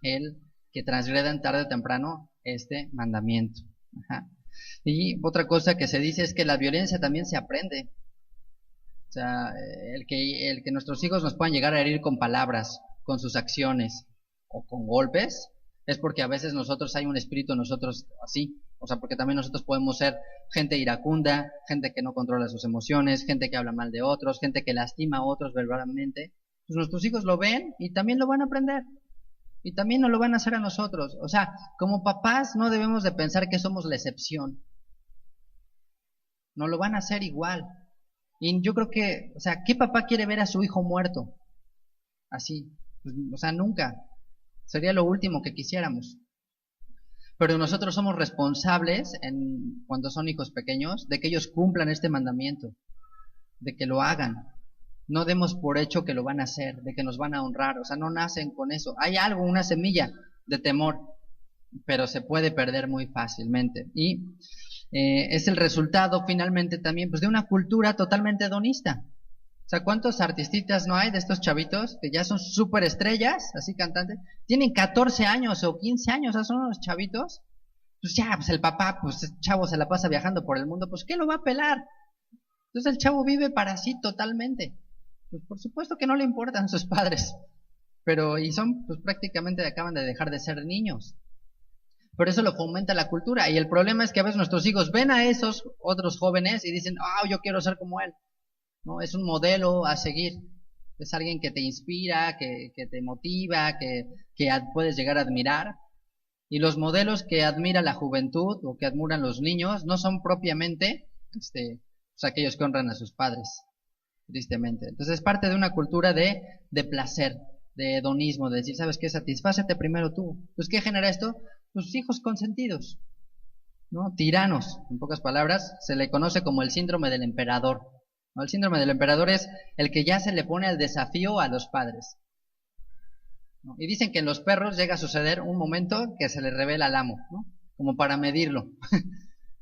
el que transgredan tarde o temprano este mandamiento. Ajá. Y otra cosa que se dice es que la violencia también se aprende. O sea, el que nuestros hijos nos puedan llegar a herir con palabras, con sus acciones o con golpes, es porque a veces nosotros hay un espíritu en nosotros así. O sea, porque también nosotros podemos ser gente iracunda, gente que no controla sus emociones, gente que habla mal de otros, gente que lastima a otros verbalmente. Pues nuestros hijos lo ven y también lo van a aprender. Y también nos lo van a hacer a nosotros. O sea, como papás no debemos de pensar que somos la excepción. Nos lo van a hacer igual. Y yo creo que, o sea, ¿qué papá quiere ver a su hijo muerto? Así. Pues, o sea, nunca. Sería lo último que quisiéramos. Pero nosotros somos responsables, cuando son hijos pequeños, de que ellos cumplan este mandamiento. De que lo hagan. No demos por hecho que lo van a hacer, de que nos van a honrar. O sea, no nacen con eso. Hay algo, una semilla de temor, pero se puede perder muy fácilmente. Y es el resultado finalmente también pues, de una cultura totalmente hedonista. sea, ¿cuántos artistitas no hay de estos chavitos que ya son súper estrellas, así cantantes? Tienen 14 años o 15 años, o sea, son unos chavitos. Pues ya, pues el papá, pues el chavo se la pasa viajando por el mundo, pues ¿qué lo va a pelar? Entonces el chavo vive para sí totalmente. Pues por supuesto que no le importan sus padres, pero y son, pues prácticamente acaban de dejar de ser niños. Por eso lo fomenta la cultura. Y el problema es que a veces nuestros hijos ven a esos otros jóvenes y dicen, yo quiero ser como él. No, es un modelo a seguir. Es alguien que te inspira, que te motiva, que puedes llegar a admirar. Y los modelos que admira la juventud o que admiran los niños no son propiamente pues aquellos que honran a sus padres, tristemente. Entonces es parte de una cultura de placer, de hedonismo, de decir, ¿sabes qué? Satisfácete primero tú. Pues ¿qué genera esto? Pues hijos consentidos, ¿no? Tiranos, en pocas palabras, se le conoce como el síndrome del emperador, ¿no? El síndrome del emperador es el que ya se le pone al desafío a los padres, ¿no? Y dicen que en los perros llega a suceder un momento que se le revela al amo, ¿no? Como para medirlo.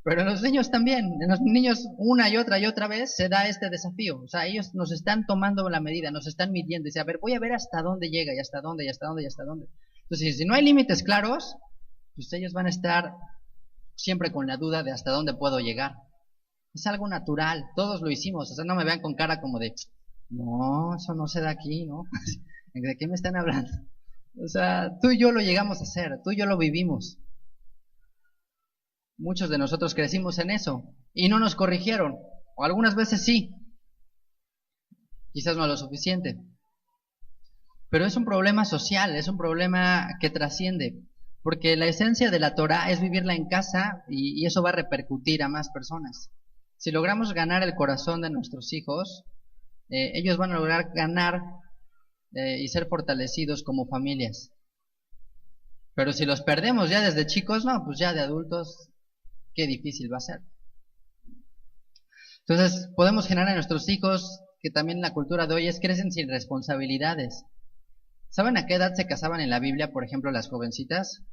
Pero en los niños también, en los niños una y otra vez se da este desafío. O sea, ellos nos están tomando la medida, nos están midiendo. Y dice, a ver, voy a ver hasta dónde llega y hasta dónde y hasta dónde y hasta dónde. Entonces, si no hay límites claros, pues ellos van a estar siempre con la duda de hasta dónde puedo llegar. Es algo natural, todos lo hicimos. O sea, no me vean con cara como de, no, eso no se da aquí, ¿no? ¿De qué me están hablando? O sea, tú y yo lo llegamos a hacer, tú y yo lo vivimos. Muchos de nosotros crecimos en eso y no nos corrigieron, o algunas veces sí, quizás no lo suficiente. Pero es un problema social, es un problema que trasciende, porque la esencia de la Torah es vivirla en casa y eso va a repercutir a más personas. Si logramos ganar el corazón de nuestros hijos, ellos van a lograr ganar y ser fortalecidos como familias. Pero si los perdemos ya desde chicos, no, pues ya de adultos, qué difícil va a ser. Entonces, podemos generar en nuestros hijos, que también la cultura de hoy es, crecen sin responsabilidades. ¿Saben a qué edad se casaban en la Biblia, por ejemplo, las jovencitas?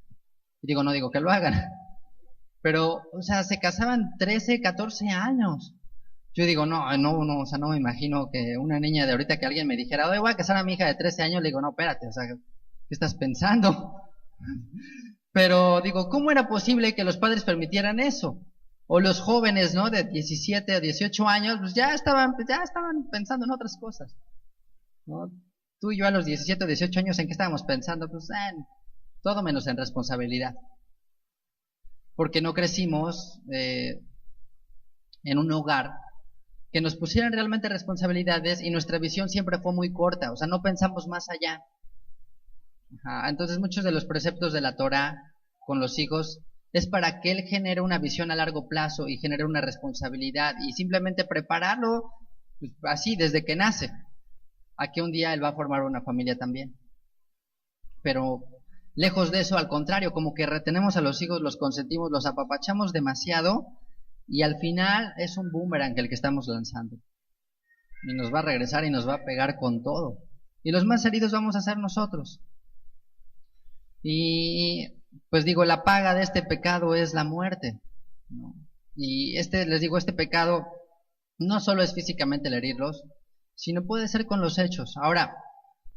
Y no digo que lo hagan, pero, o sea, se casaban 13, 14 años. Yo digo, no, o sea, no me imagino que una niña de ahorita que alguien me dijera, oye, voy a casar a mi hija de 13 años, le digo, no, espérate, o sea, ¿qué estás pensando? Pero digo, ¿cómo era posible que los padres permitieran eso? O los jóvenes, ¿no? De 17 o 18 años, pues ya estaban pensando en otras cosas, ¿no? Tú y yo a los 17 o 18 años, ¿en qué estábamos pensando? Pues en todo menos en responsabilidad. Porque no crecimos en un hogar que nos pusieran realmente responsabilidades y nuestra visión siempre fue muy corta, o sea, no pensamos más allá. Entonces muchos de los preceptos de la Torah con los hijos es para que él genere una visión a largo plazo y genere una responsabilidad y simplemente prepararlo pues, así desde que nace, a que un día él va a formar una familia también. Pero lejos de eso, al contrario, como que retenemos a los hijos, los consentimos, los apapachamos demasiado y al final es un boomerang el que estamos lanzando. Y nos va a regresar y nos va a pegar con todo. Y los más heridos vamos a ser nosotros. Y pues digo, la paga de este pecado es la muerte, ¿no? Y les digo, este pecado no solo es físicamente el herirlos, sino puede ser con los hechos. Ahora,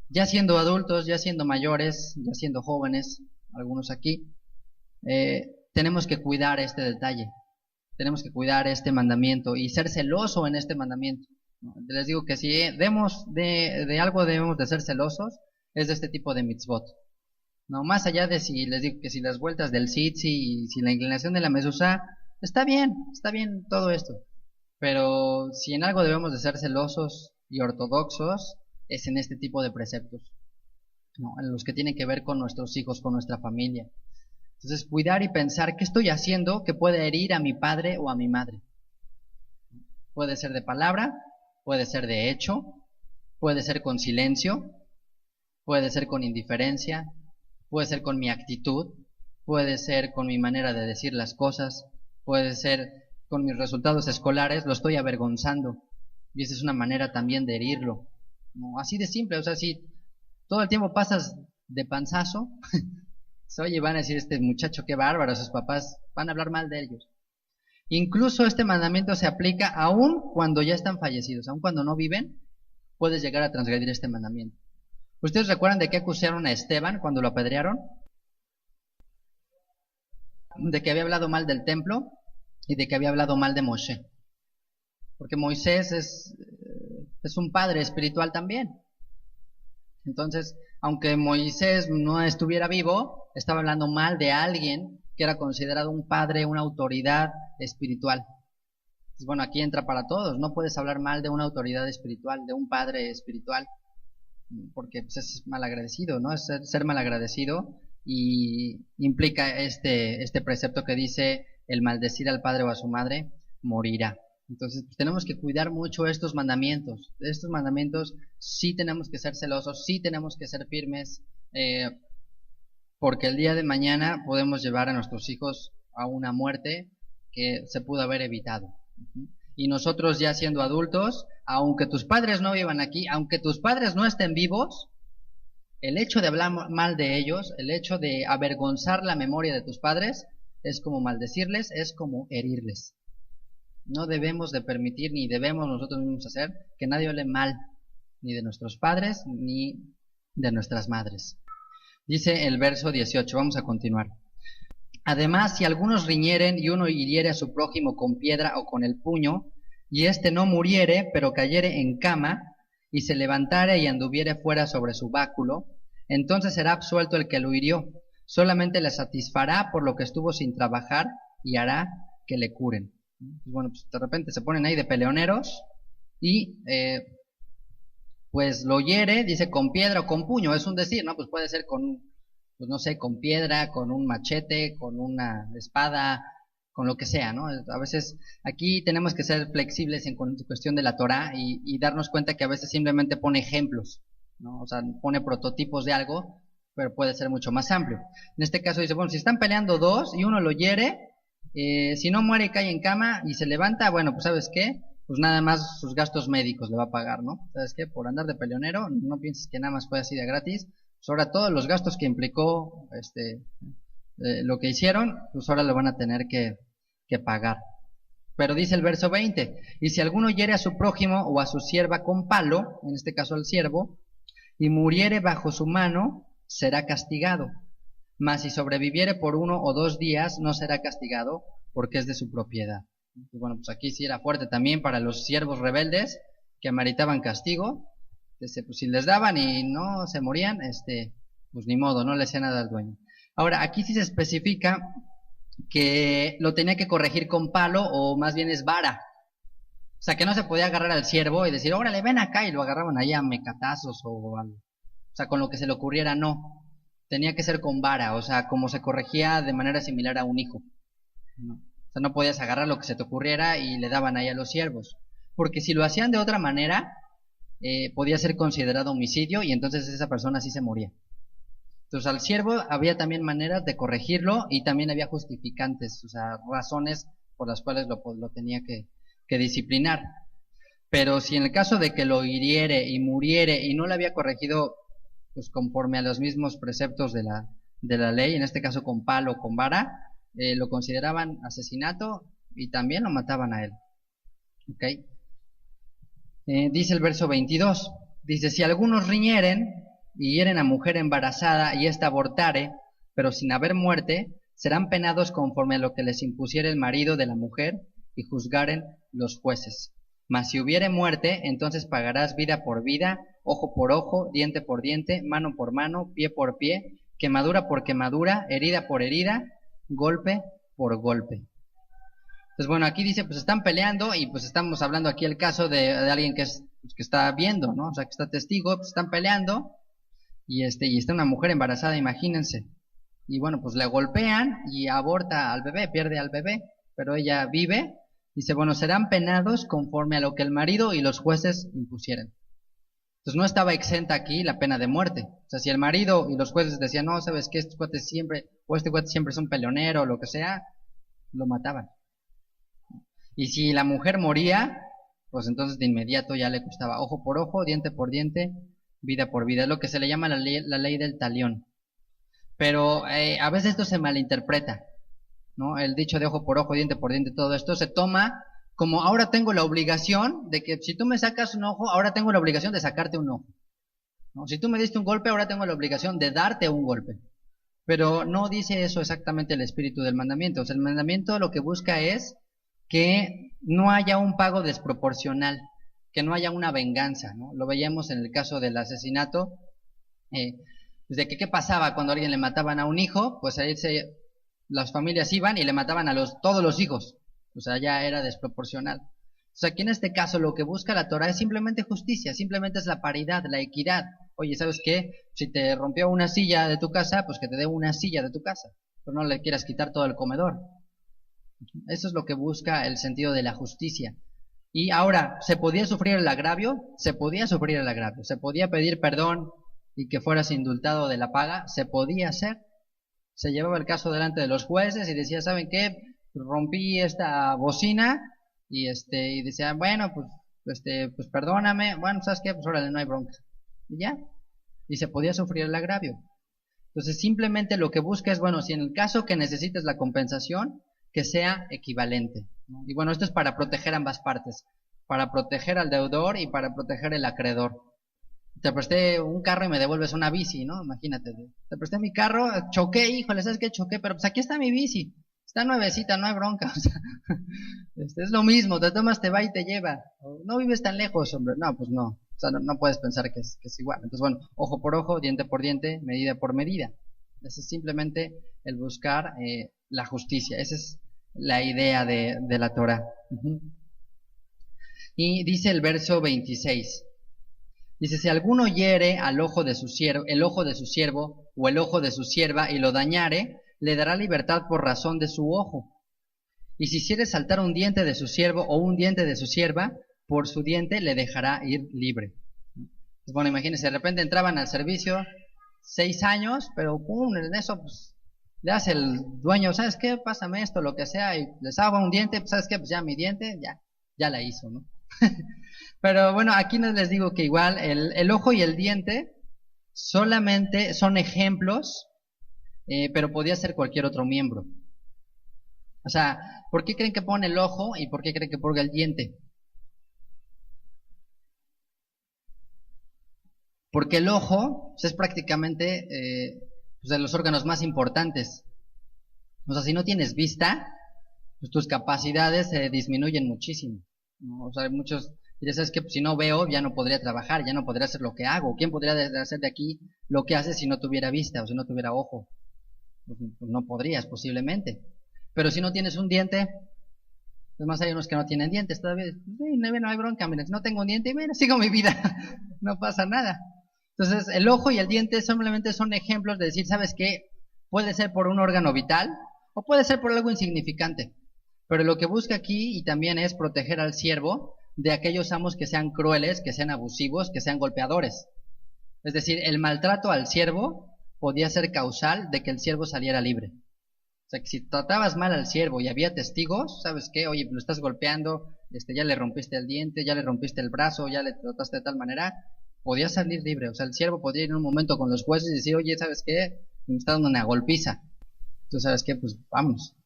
ya siendo adultos, ya siendo mayores, ya siendo jóvenes, algunos aquí, tenemos que cuidar este detalle, tenemos que cuidar este mandamiento y ser celoso en este mandamiento, ¿no? Les digo que si de algo debemos de ser celosos, es de este tipo de mitzvot. No, más allá de si les digo que si las vueltas del tzitzi y si la inclinación de la mezuzá, está bien todo esto. Pero si en algo debemos de ser celosos y ortodoxos, es en este tipo de preceptos, ¿no? En los que tienen que ver con nuestros hijos, con nuestra familia. Entonces, cuidar y pensar qué estoy haciendo que puede herir a mi padre o a mi madre. Puede ser de palabra, puede ser de hecho, puede ser con silencio, puede ser con indiferencia, puede ser con mi actitud, puede ser con mi manera de decir las cosas, puede ser con mis resultados escolares, lo estoy avergonzando. Y esa es una manera también de herirlo, ¿no? Así de simple, o sea, si todo el tiempo pasas de panzazo, oye, van a decir, este muchacho qué bárbaro, sus papás van a hablar mal de ellos. Incluso este mandamiento se aplica aún cuando ya están fallecidos, aún cuando no viven, puedes llegar a transgredir este mandamiento. ¿Ustedes recuerdan de qué acusaron a Esteban cuando lo apedrearon? De que había hablado mal del templo y de que había hablado mal de Moshe. Porque Moisés es un padre espiritual también. Entonces, aunque Moisés no estuviera vivo, estaba hablando mal de alguien que era considerado un padre, una autoridad espiritual. Pues bueno, aquí entra para todos. No puedes hablar mal de una autoridad espiritual, de un padre espiritual, porque pues, es malagradecido, ¿no? Es ser malagradecido, y implica este precepto que dice: el maldecir al padre o a su madre morirá. Entonces, pues, tenemos que cuidar mucho estos mandamientos. Estos mandamientos sí tenemos que ser celosos, sí tenemos que ser firmes, porque el día de mañana podemos llevar a nuestros hijos a una muerte que se pudo haber evitado. Y nosotros, ya siendo adultos, aunque tus padres no vivan aquí, aunque tus padres no estén vivos, el hecho de hablar mal de ellos, el hecho de avergonzar la memoria de tus padres, es como maldecirles, es como herirles. No debemos de permitir, ni debemos nosotros mismos hacer, que nadie hable mal, ni de nuestros padres, ni de nuestras madres. Dice el verso 18, vamos a continuar. Además, si algunos riñeren y uno hiriere a su prójimo con piedra o con el puño, y éste no muriere, pero cayere en cama, y se levantare y anduviere fuera sobre su báculo, entonces será absuelto el que lo hirió, solamente le satisfará por lo que estuvo sin trabajar, y hará que le curen. Bueno, pues de repente se ponen ahí de peleoneros, y pues lo hiere, dice con piedra o con puño, es un decir, ¿no? Pues puede ser con, pues no sé, con piedra, con un machete, con una espada, con lo que sea, ¿no? A veces aquí tenemos que ser flexibles en cuestión de la Torá, y darnos cuenta que a veces simplemente pone ejemplos, ¿no? O sea, pone prototipos de algo, pero puede ser mucho más amplio. En este caso dice, bueno, si están peleando dos y uno lo hiere, si no muere y cae en cama y se levanta, bueno, pues ¿sabes qué? Pues nada más sus gastos médicos le va a pagar, ¿no? ¿Sabes qué? Por andar de peleonero, no pienses que nada más fue así de gratis. Pues ahora todos los gastos que implicó lo que hicieron, pues ahora lo van a tener que pagar. Pero dice el verso 20, y si alguno hiere a su prójimo o a su sierva con palo, en este caso al siervo, y muriere bajo su mano, será castigado. Mas si sobreviviere por 1 o 2 días, no será castigado, porque es de su propiedad. Y bueno, pues aquí sí era fuerte también para los siervos rebeldes, que ameritaban castigo. Pues si les daban y no se morían, pues ni modo, no le hacía nada al dueño. Ahora, aquí sí se especifica que lo tenía que corregir con palo, o más bien es vara. O sea, que no se podía agarrar al siervo y decir, órale, ven acá, y lo agarraban ahí a mecatazos o sea, con lo que se le ocurriera, no. Tenía que ser con vara, o sea, como se corregía de manera similar a un hijo, ¿no? O sea, no podías agarrar lo que se te ocurriera y le daban ahí a los siervos. Porque si lo hacían de otra manera, podía ser considerado homicidio, y entonces esa persona sí se moría. Entonces al siervo había también maneras de corregirlo, y también había justificantes, o sea, razones por las cuales lo tenía que disciplinar. Pero si en el caso de que lo hiriere y muriere y no le había corregido pues conforme a los mismos preceptos de la ley, en este caso con palo o con vara, lo consideraban asesinato y también lo mataban a él. ¿Ok? Dice el verso 22, dice, si algunos riñeren y hieren a mujer embarazada y ésta abortare, pero sin haber muerte, serán penados conforme a lo que les impusiere el marido de la mujer y juzgaren los jueces. Mas si hubiere muerte, entonces pagarás vida por vida, ojo por ojo, diente por diente, mano por mano, pie por pie, quemadura por quemadura, herida por herida, golpe por golpe. Entonces, bueno, aquí dice, pues están peleando, y pues estamos hablando aquí el caso de alguien que está viendo, ¿no? O sea, que está testigo, pues están peleando, y está una mujer embarazada, imagínense. Y bueno, pues le golpean y aborta al bebé, pierde al bebé, pero ella vive. Dice, bueno, serán penados conforme a lo que el marido y los jueces impusieren. Entonces no estaba exenta aquí la pena de muerte. O sea, si el marido y los jueces decían, no, sabes que este cuate siempre es un peleonero o lo que sea, lo mataban. Y si la mujer moría, pues entonces de inmediato ya le costaba ojo por ojo, diente por diente, vida por vida. Es lo que se le llama la ley del talión. Pero a veces esto se malinterpreta, ¿no? El dicho de ojo por ojo, diente por diente, todo esto se toma como ahora tengo la obligación de que si tú me sacas un ojo, ahora tengo la obligación de sacarte un ojo, ¿no? Si tú me diste un golpe, ahora tengo la obligación de darte un golpe. Pero no dice eso exactamente el espíritu del mandamiento. O sea, el mandamiento lo que busca es que no haya un pago desproporcional, que no haya una venganza, ¿no? Lo veíamos en el caso del asesinato, pues de que qué pasaba cuando a alguien le mataban a un hijo, pues ahí las familias iban y le mataban a todos los hijos. O sea, ya era desproporcional. O sea, aquí en este caso lo que busca la Torah es simplemente justicia, simplemente es la paridad, la equidad. Oye, ¿sabes qué? Si te rompió una silla de tu casa, pues que te dé una silla de tu casa, pero no le quieras quitar todo el comedor. Eso es lo que busca el sentido de la justicia. Y ahora, ¿se podía sufrir el agravio? Se podía sufrir el agravio. Se podía pedir perdón y que fueras indultado de la paga. Se podía hacer. Se llevaba el caso delante de los jueces y decía, ¿saben qué? Rompí esta bocina y decía, bueno, pues perdóname. Bueno, ¿sabes qué? Pues órale, no hay bronca. Y ya. Y se podía sufrir el agravio. Entonces, simplemente lo que busca es, bueno, si en el caso que necesites la compensación, que sea equivalente, ¿no? Y bueno, esto es para proteger ambas partes, para proteger al deudor y para proteger el acreedor. Te presté un carro y me devuelves una bici, ¿no? Imagínate, te presté mi carro, choqué, híjole, ¿sabes qué? Choqué, pero pues aquí está mi bici, está nuevecita, no hay bronca, o sea, es lo mismo, te tomas, te va y te lleva. No vives tan lejos, hombre, no, pues no, o sea, no puedes pensar que es igual. Entonces, bueno, ojo por ojo, diente por diente, medida por medida. Ese es simplemente el buscar la justicia. Esa es la idea de la Torah. Y dice el verso 26. Dice, si alguno hiere al ojo de su siervo, el ojo de su siervo o el ojo de su sierva y lo dañare, le dará libertad por razón de su ojo. Y si hiciere saltar un diente de su siervo o un diente de su sierva, por su diente le dejará ir libre. Pues bueno, imagínense, de repente entraban al servicio 6 años, pero pum, en eso pues le hace el dueño, ¿sabes qué? Pásame esto, lo que sea, y les hago un diente, pues ¿sabes qué? Pues ya mi diente, ya la hizo, ¿no? Pero bueno, aquí les digo que igual el ojo y el diente solamente son ejemplos, pero podía ser cualquier otro miembro. O sea, ¿por qué creen que pone el ojo y por qué creen que pone el diente? Porque el ojo pues, es prácticamente pues, de los órganos más importantes. O sea, si no tienes vista, pues tus capacidades se disminuyen muchísimo, ¿no? O sea, muchos dirán, ¿sabes qué? Pues, si no veo, ya no podría trabajar, ya no podría hacer lo que hago. ¿Quién podría hacer de aquí lo que hace si no tuviera vista o si no tuviera ojo? Pues no podrías, posiblemente. Pero si no tienes un diente, además hay unos que no tienen dientes todavía. No hay bronca, mira, si no tengo un diente, mira, sigo mi vida, no pasa nada. Entonces, el ojo y el diente simplemente son ejemplos de decir, ¿sabes qué? Puede ser por un órgano vital o puede ser por algo insignificante. Pero lo que busca aquí y también es proteger al siervo de aquellos amos que sean crueles, que sean abusivos, que sean golpeadores. Es decir, el maltrato al siervo podía ser causal de que el siervo saliera libre. O sea, que si tratabas mal al siervo y había testigos, ¿sabes qué? Oye, lo estás golpeando, ya le rompiste el diente, ya le rompiste el brazo, ya le trataste de tal manera, podía salir libre. O sea, el siervo podría ir en un momento con los jueces y decir, oye, ¿sabes qué? Me está dando una golpiza. Tú sabes qué, pues vamos.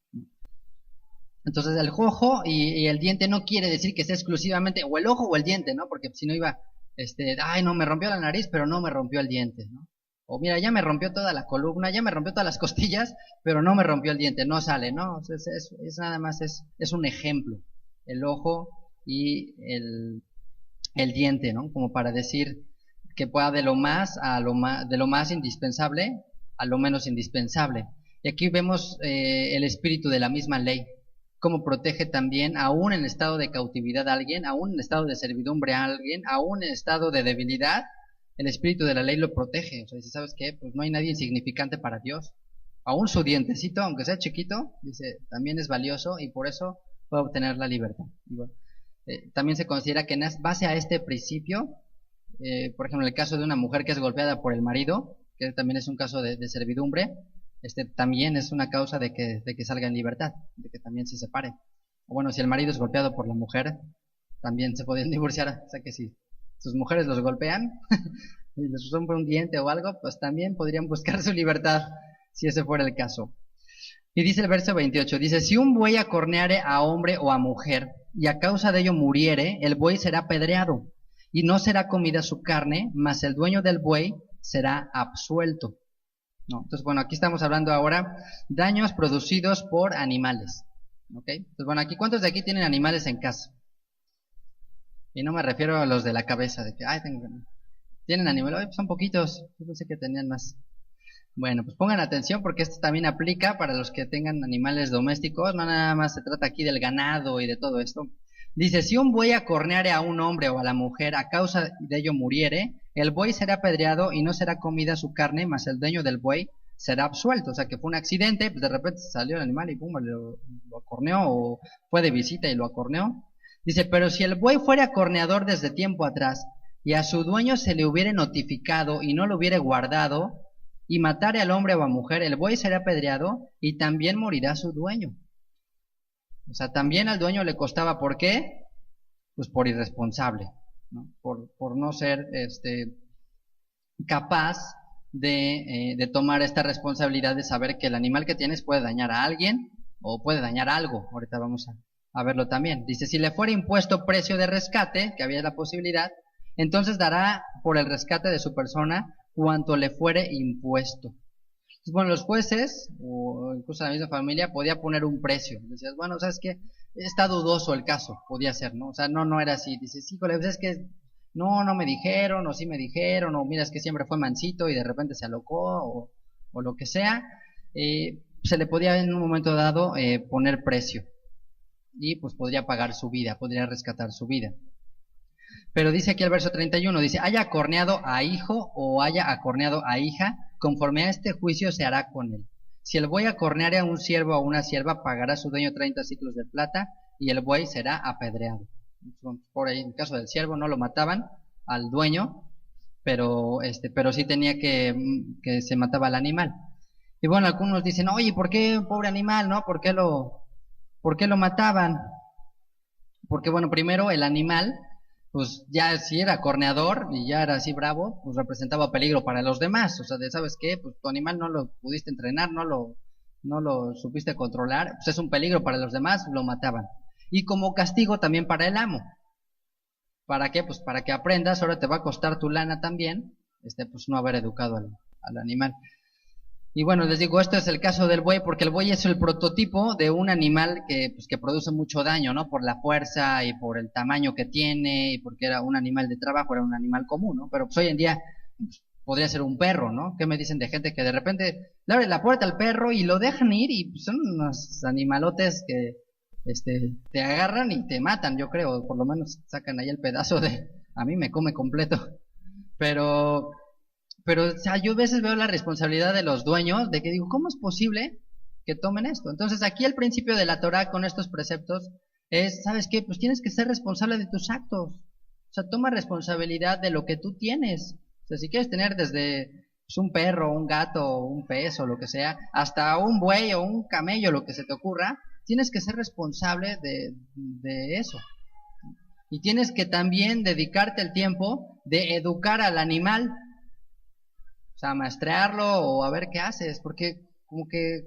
Entonces el ojo y el diente no quiere decir que sea exclusivamente o el ojo o el diente, ¿no? Porque si no iba, ay, no, me rompió la nariz, pero no me rompió el diente, ¿no? O mira, ya me rompió toda la columna, ya me rompió todas las costillas, pero no me rompió el diente, no sale, ¿no? O sea, es nada más, es un ejemplo, el ojo y el diente, ¿no? Como para decir que pueda de lo más de lo más indispensable a lo menos indispensable. Y aquí vemos el espíritu de la misma ley, cómo protege también, aún en estado de cautividad a alguien, aún en estado de servidumbre a alguien, aún en estado de debilidad, el espíritu de la ley lo protege. O sea, dice, ¿sabes qué? Pues no hay nadie insignificante para Dios. Aún su dientecito, aunque sea chiquito, dice, también es valioso y por eso puede obtener la libertad. Y bueno, también se considera que en base a este principio, por ejemplo, en el caso de una mujer que es golpeada por el marido, que también es un caso de servidumbre, también es una causa de que salga en libertad, de que también se separe. O bueno, si el marido es golpeado por la mujer, también se podrían divorciar. O sea que si sus mujeres los golpean y les rompe un diente o algo, pues también podrían buscar su libertad, si ese fuera el caso. Y dice el verso 28, dice, si un buey acorneare a hombre o a mujer, y a causa de ello muriere, el buey será apedreado, y no será comida su carne, mas el dueño del buey será absuelto. ¿No? Entonces, bueno, aquí estamos hablando ahora daños producidos por animales. ¿Ok? Entonces, bueno, aquí, ¿cuántos de aquí tienen animales en casa? Y no me refiero a los de la cabeza, de que, ay, tienen animales, ay, pues son poquitos, yo pensé que tenían más. Bueno, pues pongan atención porque esto también aplica para los que tengan animales domésticos, no nada más se trata aquí del ganado y de todo esto. Dice, si un buey acorneare a un hombre o a la mujer a causa de ello muriere, el buey será apedreado y no será comida su carne, mas el dueño del buey será absuelto. O sea que fue un accidente, pues de repente salió el animal y pum, lo acorneó, o fue de visita y lo acorneó. Dice, pero si el buey fuera acorneador desde tiempo atrás y a su dueño se le hubiere notificado y no lo hubiere guardado, y matare al hombre o a mujer, el buey será apedreado y también morirá su dueño. O sea, también al dueño le costaba, ¿por qué? Pues por irresponsable, ¿no? Por no ser capaz de tomar esta responsabilidad de saber que el animal que tienes puede dañar a alguien o puede dañar algo. Ahorita vamos a verlo también. Dice, si le fuera impuesto precio de rescate, que había la posibilidad, entonces dará por el rescate de su persona cuanto le fuere impuesto. Entonces, bueno, los jueces, o incluso la misma familia, podía poner un precio. Decías, bueno, ¿sabes qué? Está dudoso el caso, podía ser, ¿no? O sea, no era así. Dices, híjole, pues es que no me dijeron, o sí me dijeron, o mira, es que siempre fue mansito y de repente se alocó, o lo que sea. Se le podía en un momento dado poner precio. Y pues podría pagar su vida, podría rescatar su vida. Pero dice aquí el verso 31, dice, haya acorneado a hijo o haya acorneado a hija, conforme a este juicio se hará con él. Si el buey acorneare a un siervo o a una sierva, pagará su dueño 30 siclos de plata y el buey será apedreado. Por ahí, en el caso del siervo, no lo mataban al dueño, pero sí tenía que se mataba al animal. Y bueno, algunos dicen, oye, ¿por qué pobre animal, no? ¿Por qué lo mataban? Porque bueno, primero el animal, pues ya si era corneador y ya era así bravo, pues representaba peligro para los demás. O sea, ¿sabes qué? Pues tu animal no lo pudiste entrenar, no lo supiste controlar, pues es un peligro para los demás, lo mataban. Y como castigo también para el amo. ¿Para qué? Pues para que aprendas, ahora te va a costar tu lana también, pues no haber educado al animal. Y bueno, les digo, esto es el caso del buey, porque el buey es el prototipo de un animal que produce mucho daño, ¿no? Por la fuerza y por el tamaño que tiene, y porque era un animal de trabajo, era un animal común, ¿no? Pero pues hoy en día pues, podría ser un perro, ¿no? ¿Qué me dicen de gente que de repente le abre la puerta al perro y lo dejan ir y pues, son unos animalotes que te agarran y te matan, yo creo, por lo menos sacan ahí el pedazo a mí me come completo. Pero o sea, yo a veces veo la responsabilidad de los dueños de que digo, ¿cómo es posible que tomen esto? Entonces aquí el principio de la Torah con estos preceptos es, ¿sabes qué? Pues tienes que ser responsable de tus actos. O sea, toma responsabilidad de lo que tú tienes. O sea, si quieres tener desde pues, un perro, un gato, un pez o lo que sea, hasta un buey o un camello, lo que se te ocurra, tienes que ser responsable de eso. Y tienes que también dedicarte el tiempo de educar al animal. O sea, maestrearlo o a ver qué haces, porque como que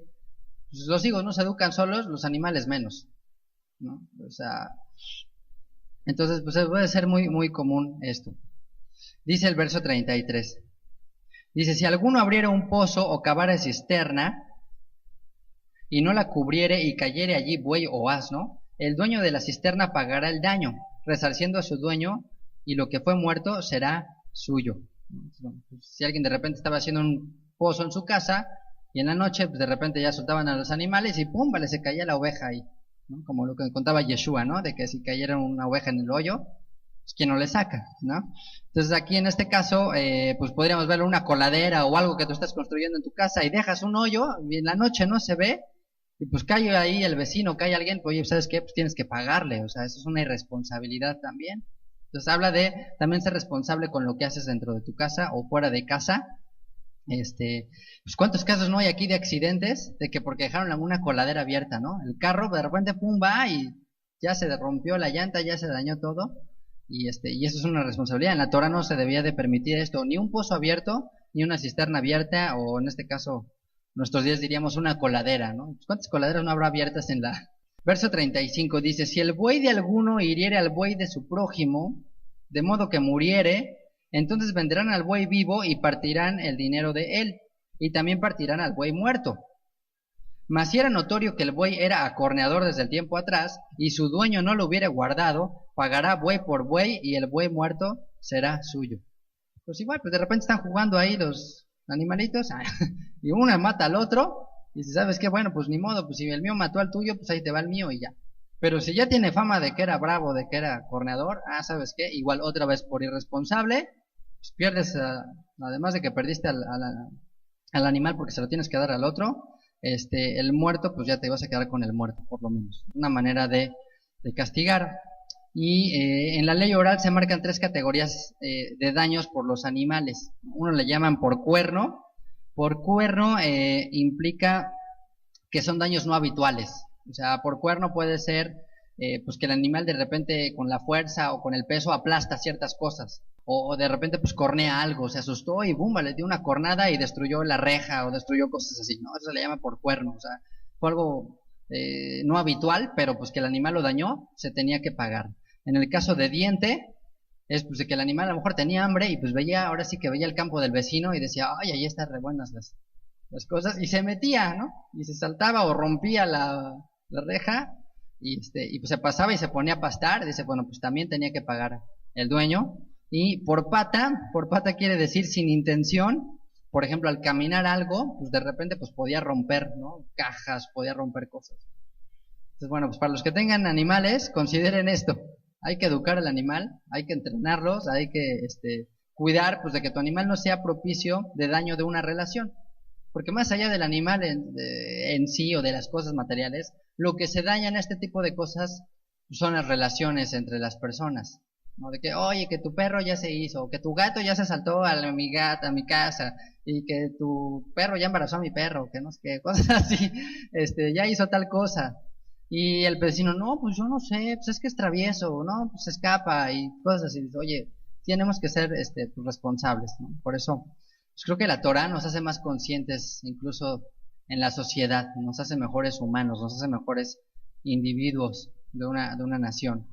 pues, los hijos no se educan solos, los animales menos, ¿no? O sea, entonces pues puede ser muy, muy común esto. Dice el verso 33. Dice, si alguno abriera un pozo o cavara cisterna y no la cubriere y cayere allí buey o asno, el dueño de la cisterna pagará el daño, resarciendo a su dueño, y lo que fue muerto será suyo. Si alguien de repente estaba haciendo un pozo en su casa y en la noche pues de repente ya soltaban a los animales y pum, vale, se caía la oveja ahí, ¿no? Como lo que contaba Yeshua, ¿no? De que si cayera una oveja en el hoyo, pues quién no le saca, ¿no? Entonces aquí en este caso pues podríamos ver una coladera o algo que tú estás construyendo en tu casa y dejas un hoyo y en la noche no se ve y pues cae ahí el vecino, cae alguien, pues oye, ¿sabes qué? Pues tienes que pagarle, o sea, eso es una irresponsabilidad también. Entonces habla de también ser responsable con lo que haces dentro de tu casa o fuera de casa. Pues cuántos casos no hay aquí de accidentes de que porque dejaron una coladera abierta, ¿no? El carro de repente pum va y ya se rompió la llanta, ya se dañó todo y eso es una responsabilidad. En la Torah no se debía de permitir esto, ni un pozo abierto, ni una cisterna abierta o en este caso nuestros días diríamos una coladera, ¿no? ¿Cuántas coladeras no habrá abiertas en Verso 35 dice, si el buey de alguno hiriere al buey de su prójimo, de modo que muriere, entonces vendrán al buey vivo y partirán el dinero de él, y también partirán al buey muerto. Mas si era notorio que el buey era acorneador desde el tiempo atrás, y su dueño no lo hubiera guardado, pagará buey por buey, y el buey muerto será suyo. Pues igual, pues de repente están jugando ahí los animalitos, y uno mata al otro, y si sabes qué, bueno, pues ni modo, pues si el mío mató al tuyo, pues ahí te va el mío y ya. Pero si ya tiene fama de que era bravo, de que era corneador, ¿sabes qué? Igual otra vez por irresponsable, pues pierdes, además de que perdiste al animal porque se lo tienes que dar al otro, el muerto, pues ya te vas a quedar con el muerto, por lo menos. Una manera de castigar. Y en la ley oral se marcan 3 categorías de daños por los animales. Uno le llaman por cuerno. Por cuerno implica que son daños no habituales. O sea, por cuerno puede ser pues que el animal de repente con la fuerza o con el peso aplasta ciertas cosas. O de repente pues cornea algo, se asustó y ¡bum! Le dio una cornada y destruyó la reja o destruyó cosas así, ¿no? Eso se le llama por cuerno. O sea, fue algo no habitual, pero pues que el animal lo dañó, se tenía que pagar. En el caso de diente, es pues de que el animal a lo mejor tenía hambre y pues veía, ahora sí que veía el campo del vecino y decía, ay, ahí están re buenas las cosas, y se metía, ¿no? Y se saltaba o rompía la reja, y pues se pasaba y se ponía a pastar, dice, bueno, pues también tenía que pagar el dueño. Y por pata quiere decir sin intención, por ejemplo, al caminar algo, pues de repente pues podía romper, ¿no? Cajas, podía romper cosas. Entonces, bueno, pues para los que tengan animales, consideren esto. Hay que educar al animal, hay que entrenarlos, hay que cuidar pues de que tu animal no sea propicio de daño de una relación. Porque más allá del animal en sí o de las cosas materiales, lo que se daña en este tipo de cosas son las relaciones entre las personas. ¿No? De que, oye, que tu perro ya se hizo, o que tu gato ya se saltó a mi casa, y que tu perro ya embarazó a mi perro, que no sé qué, cosas así, ya hizo tal cosa. Y el vecino, no, pues yo no sé, pues es que es travieso, no, pues se escapa y cosas así. Oye, tenemos que ser pues responsables, ¿no? Por eso, pues creo que la Torah nos hace más conscientes, incluso en la sociedad, nos hace mejores humanos, nos hace mejores individuos de una nación.